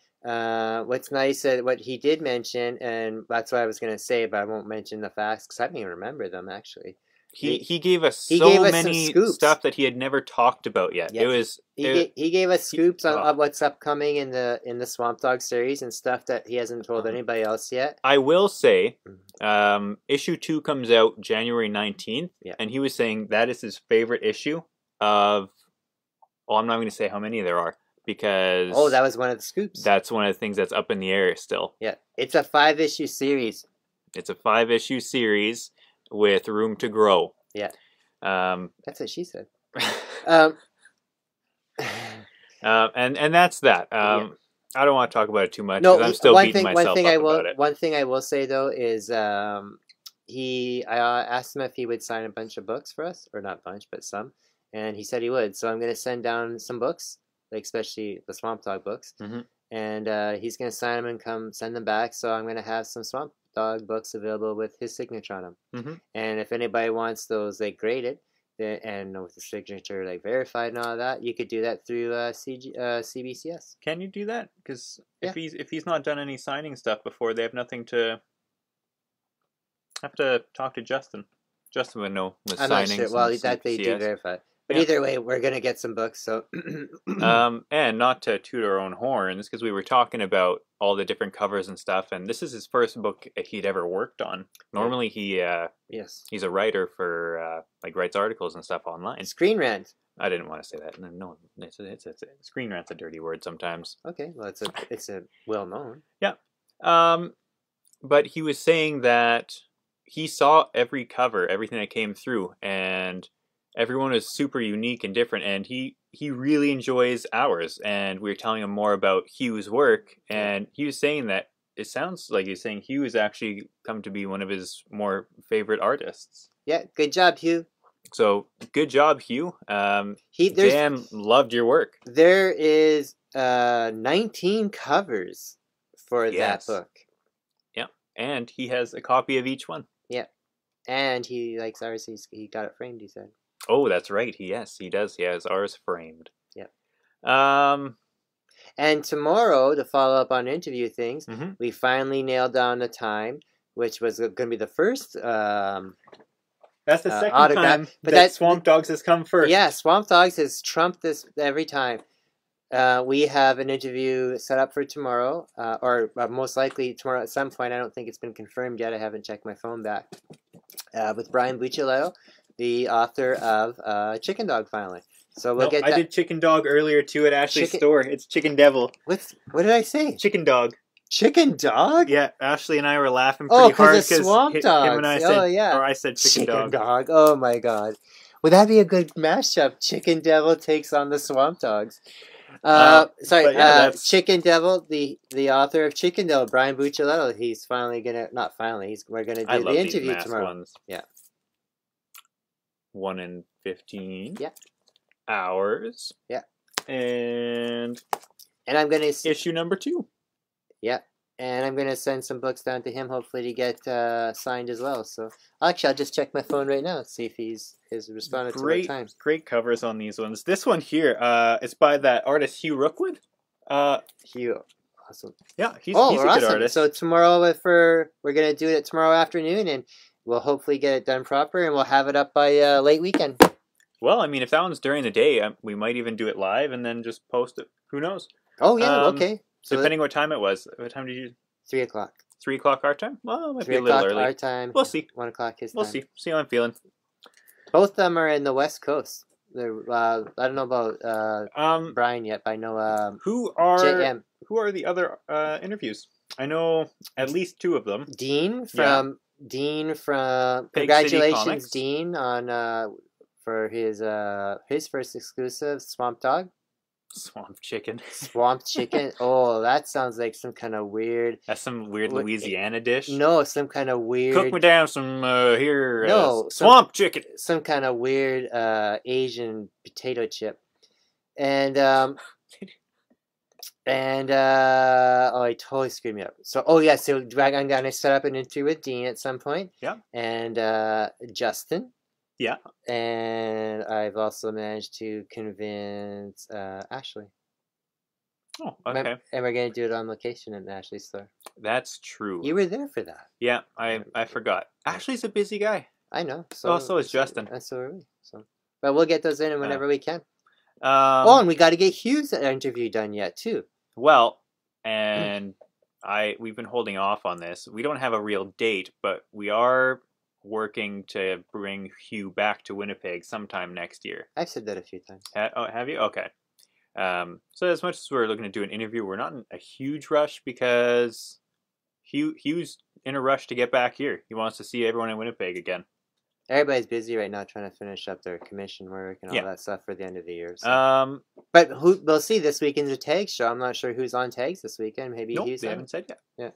what's nice, what he did mention, and that's what I was gonna say, but I won't mention the facts because I don't even remember them actually. He gave us many stuff that he had never talked about yet. Yes. He gave us scoops on what's upcoming in the Swamp Dog series and stuff that he hasn't told anybody else yet. I will say, issue 2 comes out January 19th, and he was saying that is his favorite issue of. Well, I'm not going to say how many there are. Because that was one of the scoops. That's one of the things that's up in the air still. Yeah, it's a 5-issue series. It's a 5-issue series with room to grow. Yeah, that's what she said. And that's that. I don't want to talk about it too much because I'm still beating myself up about it. One thing I will say though is I asked him if he would sign a bunch of books for us, or not a bunch, but some, and he said he would. So I'm going to send down some books. Like especially the Swamp Dog books, and he's gonna sign them and come send them back. So I'm gonna have some Swamp Dog books available with his signature on them. And if anybody wants those like graded and with the signature like verified and all that, you could do that through CBCS. Can you do that? Because if he's not done any signing stuff before, they have nothing to. Have to talk to Justin. Justin would know with I'm signings. not sure. Well, that they do verify. But either way, we're going to get some books. So, and not to toot our own horns, because we were talking about all the different covers and stuff, and this is his first book he'd ever worked on. Normally, he's a writer for like writes articles and stuff online. Screen Rant. I didn't want to say that. No, it's Screen Rant's a dirty word sometimes. Okay, well, it's a well known. Yeah, but he was saying that he saw every cover, everything that came through, and everyone is super unique and different, and he really enjoys ours. And we were telling him more about Hugh's work, and he was saying that it sounds like he's saying Hugh has actually come to be one of his more favorite artists. Yeah, good job, Hugh. So, good job, Hugh. Dan loved your work. There is 19 covers for that book. Yeah, and he has a copy of each one. Yeah, and he likes ours. He got it framed, he said. Oh, that's right. Yes, he does. He has ours framed. Yeah. And tomorrow, to follow up on interview things, we finally nailed down the time, which was going to be the first. That's the second time that Swamp Dogs has come first. Yeah, Swamp Dogs has trumped this every time. We have an interview set up for tomorrow, or most likely tomorrow at some point. I don't think it's been confirmed yet. I haven't checked my phone back. With Brian Buccioletto, the author of Chicken Dog, finally. So we'll get that. I did Chicken Dog earlier too at Ashley's store. It's Chicken Devil. What did I say? Chicken Dog. Chicken Dog? Yeah, Ashley and I were laughing pretty hard because Swamp Dogs. him and I said, or I said Chicken Dog. Oh my God. Would that be a good mashup? Chicken Devil takes on the Swamp Dogs. Chicken Devil, the author of Chicken Devil, Brian Buccioletto, he's finally we're gonna do the interview tomorrow. Ones. Yeah. 1 in 15. Yeah. Hours. Yeah. And I'm gonna issue number 2. Yeah. And I'm gonna send some books down to him, hopefully to get signed as well. So actually, I'll just check my phone right now and see if he's responded to my time. Great covers on these ones. This one here, it's by that artist Hugh Rookwood. Hugh, awesome. Yeah, he's a good artist. So tomorrow, we're gonna do it tomorrow afternoon, and we'll hopefully get it done proper, and we'll have it up by late weekend. Well, I mean, if that one's during the day, we might even do it live and then just post it. Who knows? Oh yeah, okay. So depending what time it was. What time did you? 3 o'clock. 3 o'clock our time? Well, it might be a little early. Our time. We'll see. 1 o'clock his time. We'll see. See how I'm feeling. Both of them are in the West Coast. They're, I don't know about Brian yet, but I know who are JM. Who are the other interviews? I know at least 2 of them. Dean from congratulations, Dean, on for his first exclusive Swamp Dog. Swamp chicken. Swamp chicken. Oh, that sounds like some kind of weird. That's some weird Louisiana dish. No, some kind of weird. Cook me down some swamp chicken. Some kind of weird Asian potato chip, and oh, I totally screwed me up. So so I'm gonna set up an interview with Dean at some point. Yeah. And Justin. Yeah. And I've also managed to convince Ashley. Oh, okay. And we're gonna do it on location at Ashley's store. That's true. You were there for that. Yeah, I forgot. Ashley's a busy guy. I know. So is Justin. And so are we. So, but we'll get those in whenever we can. And we got to get Hugh's interview done yet too. Well, and we've been holding off on this. We don't have a real date, but we are working to bring Hugh back to Winnipeg sometime next year. I've said that a few times. Have you? Okay. So as much as we're looking to do an interview, we're not in a huge rush because Hugh's in a rush to get back here. He wants to see everyone in Winnipeg again. Everybody's busy right now trying to finish up their commission work and all that stuff for the end of the year. So. But we'll see this weekend's a tag show. I'm not sure who's on tags this weekend. Maybe they haven't said yet. Yeah.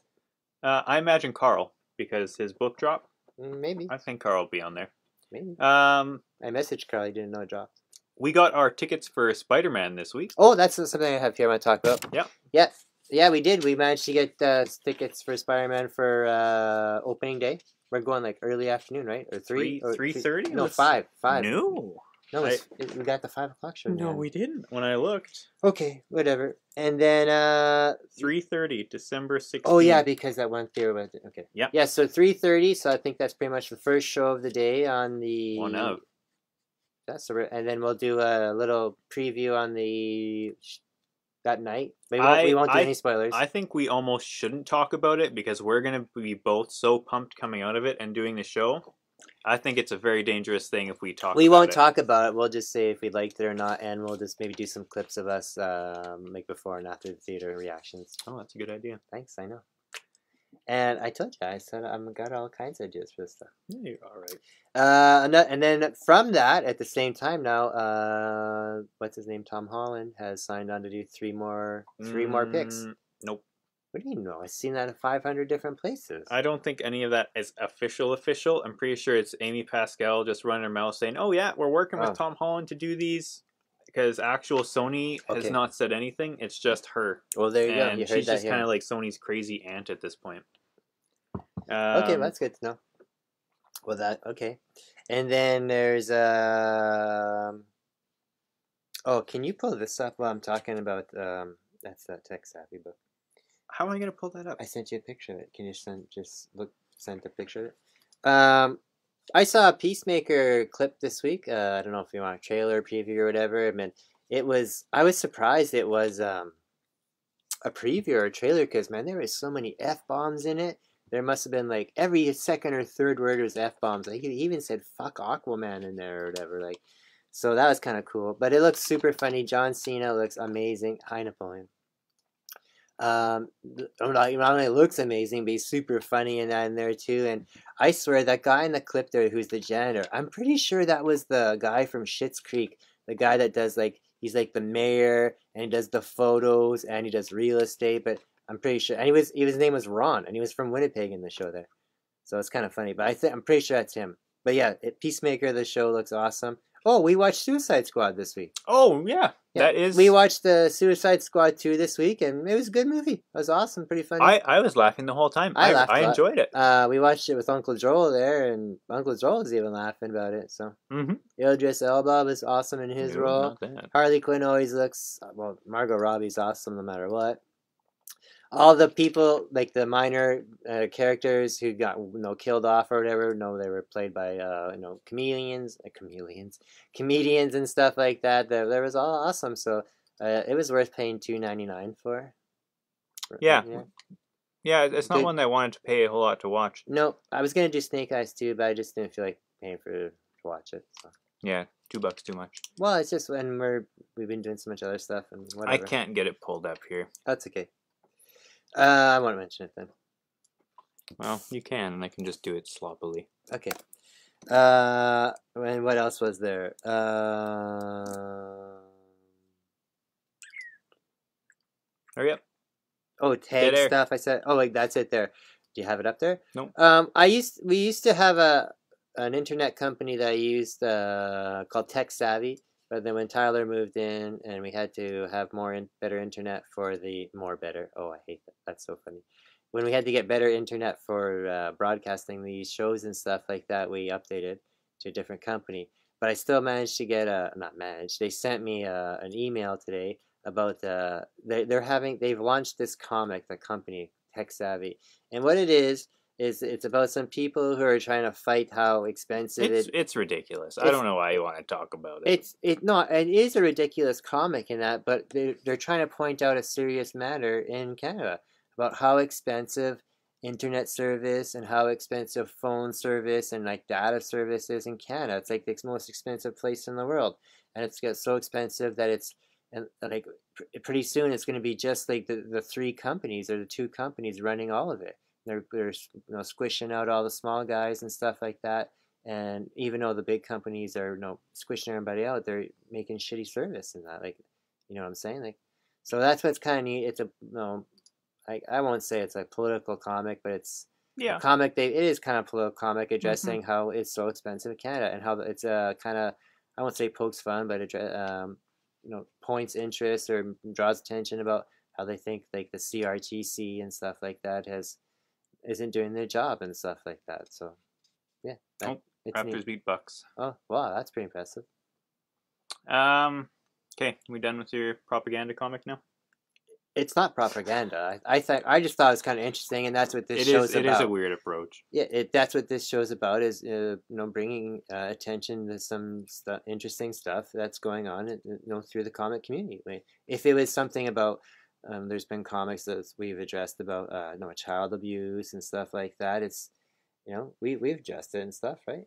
I imagine Carl because his book dropped. Maybe. I think Carl will be on there. Maybe. I messaged Carl. He didn't know it dropped. We got our tickets for Spider-Man this week. Oh, that's something I have here I want to talk about. Yeah. Yeah, we did. We managed to get tickets for Spider-Man for opening day. We're going like early afternoon, right? Or 3:30? No, 5. No. No, we got the 5 o'clock show. No, we didn't. When I looked. Okay, whatever. And then 3:30, December 16th. Oh yeah, because that one theory went. Okay. Yeah. Yeah. So 3:30. So I think that's pretty much the first show of the day on the. One of. And then we'll do a little preview on that night. We won't do any spoilers. I think we almost shouldn't talk about it because we're going to be both so pumped coming out of it and doing the show. I think it's a very dangerous thing if we talk about it. We won't talk about it. We'll just say if we liked it or not, and we'll just maybe do some clips of us like before and after the theater reactions. Oh, that's a good idea. Thanks, I know. And I told you, I said I've got all kinds of ideas for this stuff. Yeah, you're all right. And then from that, at the same time now, what's his name? Tom Holland has signed on to do three more picks. Nope. What do you know? I've seen that in 500 different places. I don't think any of that is official. I'm pretty sure it's Amy Pascal just running her mouth saying, "Oh yeah, we're working with Tom Holland to do these." Because actual Sony has not said anything. It's just her. Well, there you go. You heard she's that just kind of like Sony's crazy aunt at this point. Okay, well, that's good to know. Well, okay. And then there's can you pull this up while I'm talking about that's that Tech Savvy book. How am I gonna pull that up? I sent you a picture of it. Can you send a picture of it? I saw a Peacemaker clip this week. I don't know if you want a trailer, preview, or whatever. I mean, I was surprised it was a preview or a trailer because, man, there was so many F-bombs in it. There must have been, like, every second or third word was F-bombs. Like, he even said, fuck Aquaman in there or whatever. Like, so that was kind of cool. But it looks super funny. John Cena looks amazing. Hi, Napoleon. Not only looks amazing, but he's super funny in there too. And I swear that guy in the clip there, who's the janitor, I'm pretty sure that was the guy from Schitt's Creek, the guy that does he's like the mayor and he does the photos and he does real estate. But I'm pretty sure, and his name was Ron, and he was from Winnipeg in the show there, so it's kind of funny. But I'm pretty sure that's him. But yeah, Peacemaker, the show looks awesome. Oh, we watched Suicide Squad this week. Oh, yeah. That is... We watched the Suicide Squad 2 this week, and it was a good movie. It was awesome, pretty funny. I was laughing the whole time. I enjoyed it. We watched it with Uncle Joel there, and Uncle Joel was even laughing about it. So Idris Elba was awesome in his role. Harley Quinn always looks... Well, Margot Robbie's awesome no matter what. All the people, like the minor characters who got killed off or whatever, they were played by comedians and stuff like that. That was all awesome. So it was worth paying $2.99 for. Yeah, it's not one that I wanted to pay a whole lot to watch. No, I was gonna do Snake Eyes too, but I just didn't feel like paying to watch it. So. Yeah, $2 too much. Well, it's just when we've been doing so much other stuff and whatever. I can't get it pulled up here. That's okay. I want to mention it then. Well, you can, and I can just do it sloppily. Okay. And what else was there? Hurry up. Oh, Dead tag air. stuff. I said. Oh, like that's it there. Do you have it up there? Nope. We used to have an internet company that I used called Tech Savvy, but then when Tyler moved in and we had to have better internet for the more better. Oh, I hate that. That's so funny. When we had to get better internet for broadcasting these shows and stuff like that, we updated to a different company. But I still managed to get not managed. They sent me an email today about they've launched this comic, the company Tech Savvy, and what it is it's about some people who are trying to fight how expensive It's ridiculous. I it's don't know why you want to talk about it. it is a ridiculous comic in that, but they're trying to point out a serious matter in Canada about how expensive internet service and how expensive phone service and like data service is in Canada. It's like the most expensive place in the world, and it's got so expensive that it's and like pretty soon it's going to be just like the three companies or the two companies running all of it. They're squishing out all the small guys and stuff like that. And even though the big companies are squishing everybody out, they're making shitty service and that. Like, you know what I'm saying? Like, so that's what's kind of neat. It's a I won't say it's a political comic, but it's a comic. It is kind of political comic addressing how it's so expensive in Canada and how it's a kind of I won't say pokes fun, but points interest or draws attention about how they think like the CRTC and stuff like that isn't doing their job and stuff like that. So yeah, it's Raptors neat. beat Bucks. Oh wow, that's pretty impressive. Okay, we done with your propaganda comic now? It's not propaganda. I just thought it was kind of interesting, and that's what this show's about. It is a weird approach. Yeah, that's what this show's about is bringing attention to some interesting stuff that's going on through the comic community. If it was something about there's been comics that we've addressed about child abuse and stuff like that. It's we've addressed it and stuff, right?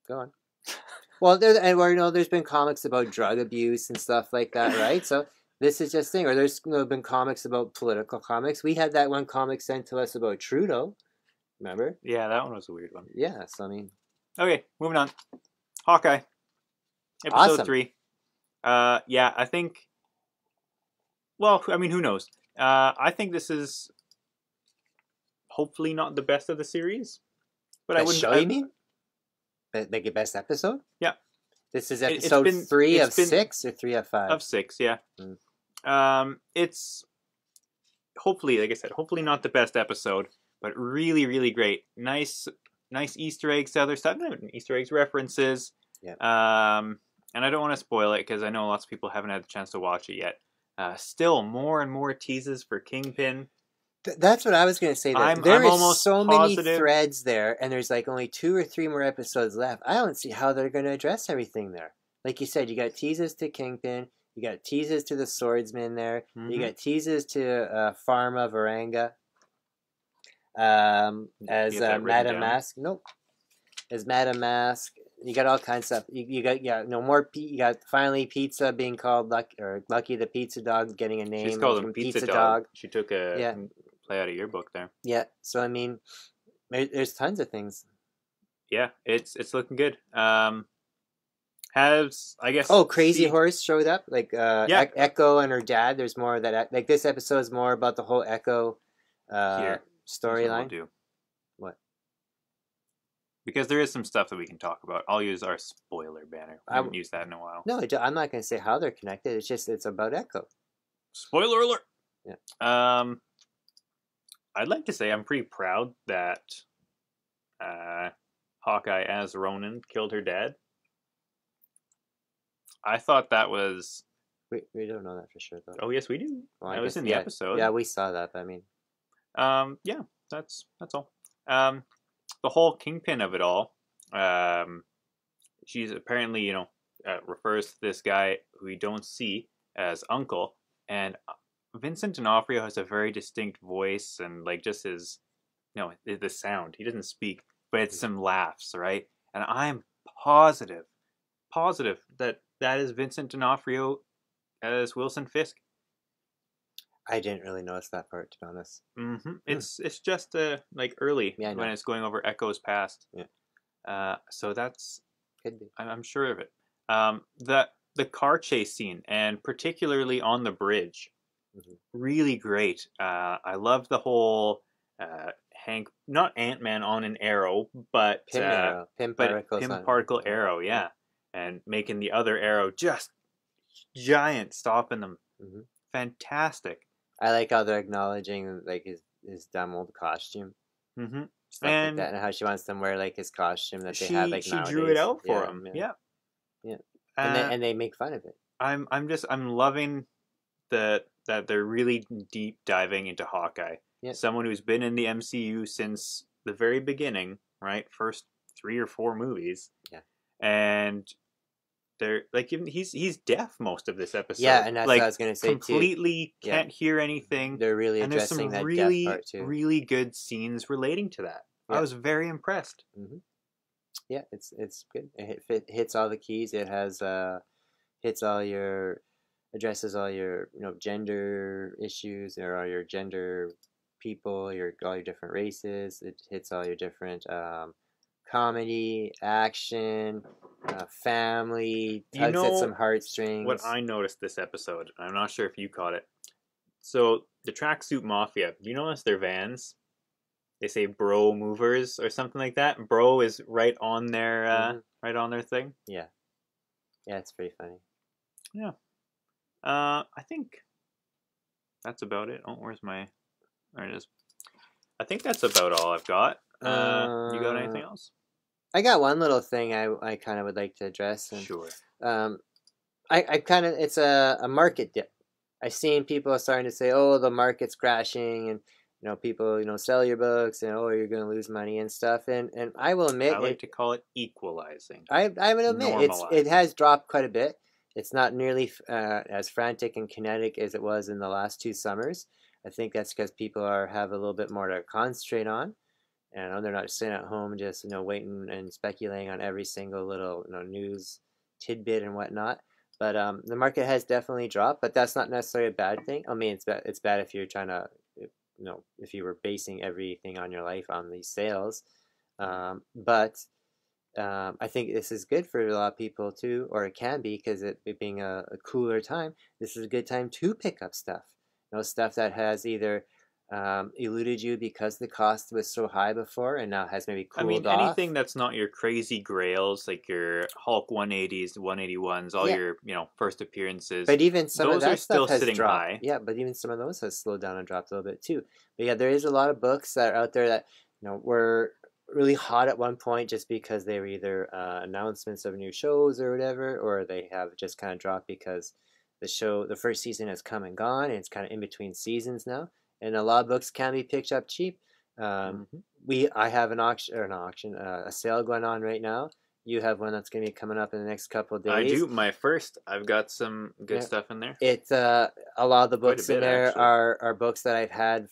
Go on. Well, there's been comics about drug abuse and stuff like that, right? So this is just thing. Or there's been comics about political comics. We had that one comic sent to us about Trudeau. Remember? Yeah, that one was a weird one. Yeah, so I mean. Okay, moving on. Hawkeye. Episode 3. Yeah, I think. Well, I mean, who knows? I think this is hopefully not the best of the series, but I wouldn't. Show you mean? Make it best episode? Yeah. This is episode 3 of 6 or 3 of 5? Of 6, yeah. It's hopefully, like I said, hopefully not the best episode, but really, really great. Nice Easter eggs to other stuff. Easter eggs references. Yeah. And I don't want to spoil it because I know lots of people haven't had the chance to watch it yet. Still, more and more teases for Kingpin. That's what I was going to say. There is so many threads there, and there's like only 2 or 3 more episodes left. I don't see how they're going to address everything there. Like you said, you got teases to Kingpin, you got teases to the Swordsman there, you got teases to Pharma Varanga as Madame Mask. Nope, as Madame Mask. You got all kinds of stuff. You got more. You got finally Pizza being called Lucky the Pizza Dog getting a name. She's called him Pizza Dog. She took a play out of your book there. Yeah. So I mean, there's tons of things. Yeah, it's looking good. Has I guess Crazy Horse showed up like Echo and her dad. There's more of that. Like this episode is more about the whole Echo storyline. We'll do. What? Because there is some stuff that we can talk about. I'll use our spoiler banner. I haven't used that in a while. No, I'm not going to say how they're connected. It's about Echo. Spoiler alert. Yeah. I'd like to say I'm pretty proud that Hawkeye as Ronin killed her dad. I thought that was... We don't know that for sure, though. Oh, yes, we do. Well, that was in the episode. Yeah, we saw that, but I mean... Yeah, that's all. The whole Kingpin of it all, she's apparently, refers to this guy who we don't see as Uncle, and Vincent D'Onofrio has a very distinct voice and, like, just his, the sound. He doesn't speak, but it's some laughs, right? And I'm positive that is Vincent D'Onofrio as Wilson Fisk. I didn't really notice that part, to be honest. It's just like early when it's going over Echo's past. Yeah. So that's could be. I'm sure of it. the car chase scene, and particularly on the bridge, Hmm. really great. I love the whole Hank, not Ant Man on an arrow, Pim arrow, pim but particles Pym on particle arrow. arrow, Yeah. yeah, and making the other arrow just giant, stopping them. Hmm. Fantastic. I like how they're acknowledging like his dumb old costume, hmm stuff like And that, and how she wants them to wear like his costume that they have like she drew it nowadays. out for Yeah, him. yeah, Yeah. yeah. Uh, And they make fun of it. I'm loving that they're really deep diving into Hawkeye. Yeah, Someone who's been in the MCU since the very beginning, right? First 3 or 4 movies, yeah, and they're like even he's deaf most of this yeah. episode. And that's what I Like was gonna say too. completely Yeah, can't hear anything. they're really And there's addressing some that deaf really part too. really good scenes relating to that. I Yeah. was very impressed. Hmm. Yeah, it's good. It hits all the keys. It has hits all your addresses all your gender issues or all your gender people, your all your different races. It hits all your different comedy, action, family. You Tugs at some know what heartstrings. I noticed this episode? I'm not sure if you caught it. So the tracksuit mafia, do you notice their vans? They say "bro movers" or something like that. Bro is Hmm. right on their thing. Yeah, yeah, it's pretty funny. Yeah. I think that's about it. Oh, where's my? There it is. I think that's about all I've got. You got Uh, anything else? I got one little thing I kind of would like to address, and Sure. um, I kind of it's a market dip. I've seen people starting to say, "Oh, the market's crashing," and people sell your books, and oh, you're going to lose money and stuff. And I will I admit like it. to call it equalizing, I would admit it normalizing. has dropped quite a bit. It's not nearly as frantic and kinetic as it was in the last 2 summers. I think that's because people have a little bit more to concentrate on, and they're not sitting at home just waiting and speculating on every single little news tidbit and whatnot. But the market has definitely dropped, but that's not necessarily a bad thing. I mean, it's bad if you're trying to, if you were basing everything on your life on these sales. But I think this is good for a lot of people too, or it can be because it being a cooler time. This is a good time to pick up stuff. Stuff that has either eluded you because the cost was so high before and now has maybe I mean, cooled anything off. that's not your crazy grails, like your Hulk 180s, 181s, all Yeah, your first appearances, but even some of those are that stuff still has sitting dropped. high. Yeah, but even some of those has slowed down and dropped a little bit too. But yeah, there is a lot of books that are out there that were really hot at one point just because they were either announcements of new shows or whatever, or they have just kind of dropped because the first season has come and gone, and it's kind of in between seasons now. And a lot of books can be picked up cheap. Um, hmm I have a sale going on right now. You have one that's going to be coming up in the next couple of I days. do. I've got some good Yeah, stuff in there. it a lot of the Quite a books in bit, there actually. are books that I've had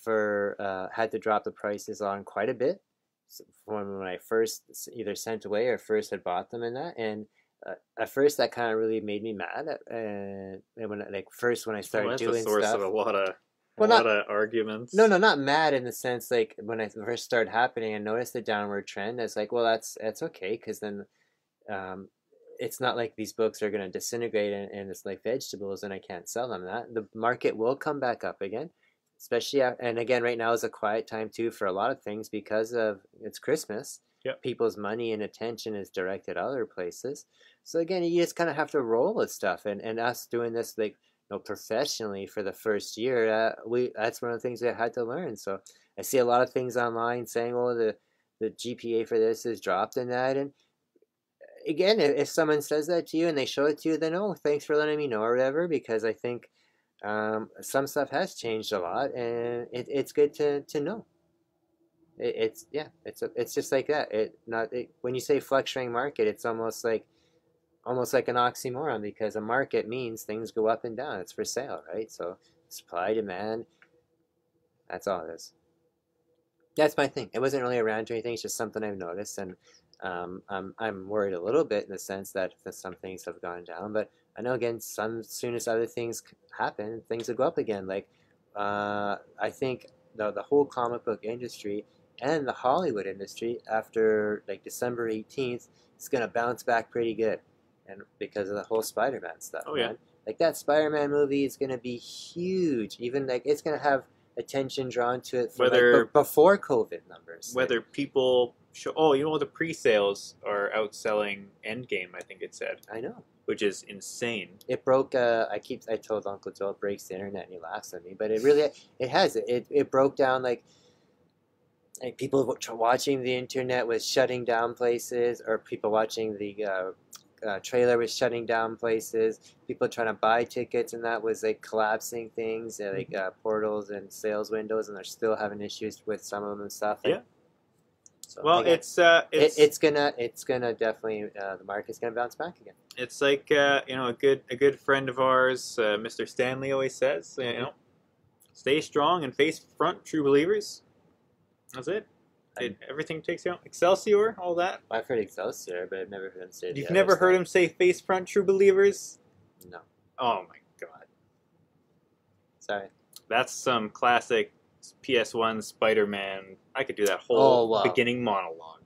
to drop the prices on quite a bit from when I first either sent away or first had bought them in that. And at first that kind of really made me mad and when when I Oh, started that's a doing source of stuff. a Well, lot not of no, arguments. no, not mad in the sense like when I first started happening and noticed the downward trend. It's like, well, that's okay because then um, it's not like these books are going to disintegrate and it's like vegetables and I can't sell them. That the market will come back up again, especially and again right now is a quiet time too for a lot of things because of it's Christmas. Yep. People's money and attention is directed other places. So again, you just kind of have to roll with stuff and us doing this like professionally for the first year. We that's one of the things I had to learn. So I see a lot of things online saying, "Oh, the GPA for this is dropped and that," and again, if someone says that to you and they show it to you, then oh, thanks for letting me know or whatever. Because I think some stuff has changed a lot, and it's good to know. It's yeah, it's just like that. When you say fluctuating market, it's almost like an oxymoron because a market means things go up and down. It's for sale, right? So supply demand. That's all it is. That's my thing. It wasn't really a rant or anything. It's just something I've noticed, and I'm worried a little bit in the sense that some things have gone down, but I know again, some soon as other things happen, things will go up again. Like I think the whole comic book industry and the Hollywood industry after like December 18th is gonna bounce back pretty good. and because of the whole Spider-Man stuff. Oh yeah. Man. Like that Spider-Man movie is gonna be huge. Even like it's gonna have attention drawn to it for Whether before COVID numbers. Whether people show, oh, you know, the pre-sales are outselling Endgame, I think it said, I know. which is insane. It broke. I told Uncle Joe it breaks the internet, and he laughs at me. But it really, it has. It broke down like people watching the internet was shutting down places, or people watching the trailer was shutting down places. People trying to buy tickets, and that was like collapsing things, like portals and sales windows, and they're still having issues with some of them and stuff. Yeah. So Well, it's gonna definitely the market's gonna bounce back again. it's like you know, a good friend of ours, Mr. Stanley, always says, you know, stay strong and face front, true believers. That's it. Everything takes you out. Excelsior, all that. I've heard Excelsior, but I've never heard him say. You've never heard him say face front, true believers? No. Oh my god. Sorry. That's some classic PS1 Spider-Man. I could do that whole beginning monologue.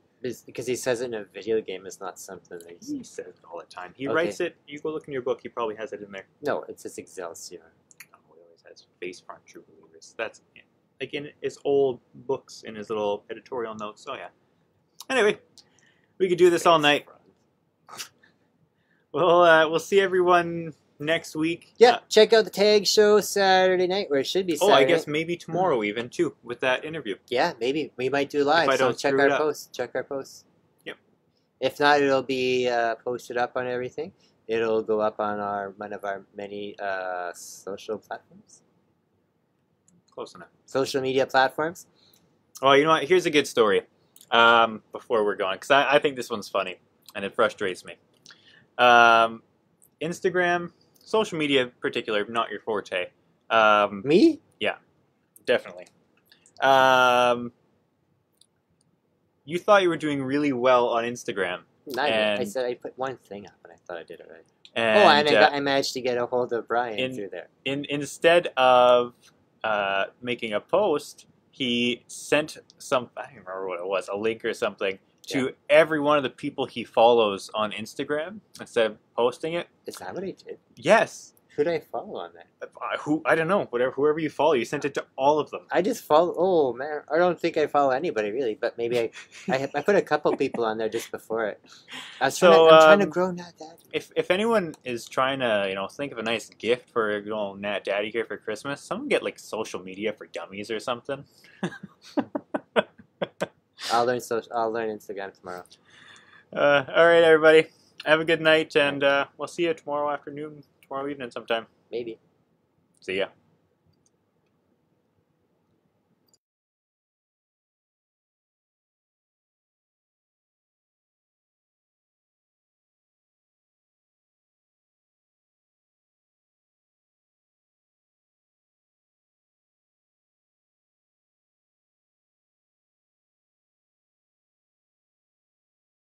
Because he says it in a video game, it's not something that he says it all the time. He writes it. You go look in your book. He probably has it in there. No, it says Excelsior. Oh, he always has face front, true believers. That's like in his old books, in his little editorial notes. Oh yeah. Anyway, we could do this all night. We'll see everyone next week. Yeah, check out the Tag Show Saturday night, or it should be Saturday. Oh, I guess maybe tomorrow even too with that interview. Yeah, maybe we might do live. If I don't check screw our it up. posts. Check our posts. Yep. If not, it'll be posted up on everything. It'll go up on one of our many social platforms. Close enough. Social media platforms. Oh, you know what? Here's a good story. Before we're going, because I think this one's funny and it frustrates me. Instagram, social media in particular, not your forte. Me? Yeah, definitely. You thought you were doing really well on Instagram. I said I put one thing up, and I thought I did it right. And, I managed to get a hold of Brian through there. Instead of making a post, he sent some, I don't remember what it was, a link or something, to every one of the people he follows on Instagram instead of posting it. Is that what he did? Yes. Who did I follow on that? I don't know. Whoever you follow, you sent it to all of them. I just follow. Oh man, I don't think I follow anybody really, but maybe I put a couple people on there just before it. I'm trying to grow NatDaddy. If anyone is trying to think of a nice gift for NatDaddy here for Christmas, someone get like social media for dummies or something. I'll learn Instagram tomorrow. All right, everybody. Have a good night, and we'll see you tomorrow afternoon, tomorrow evening sometime. Maybe. See ya.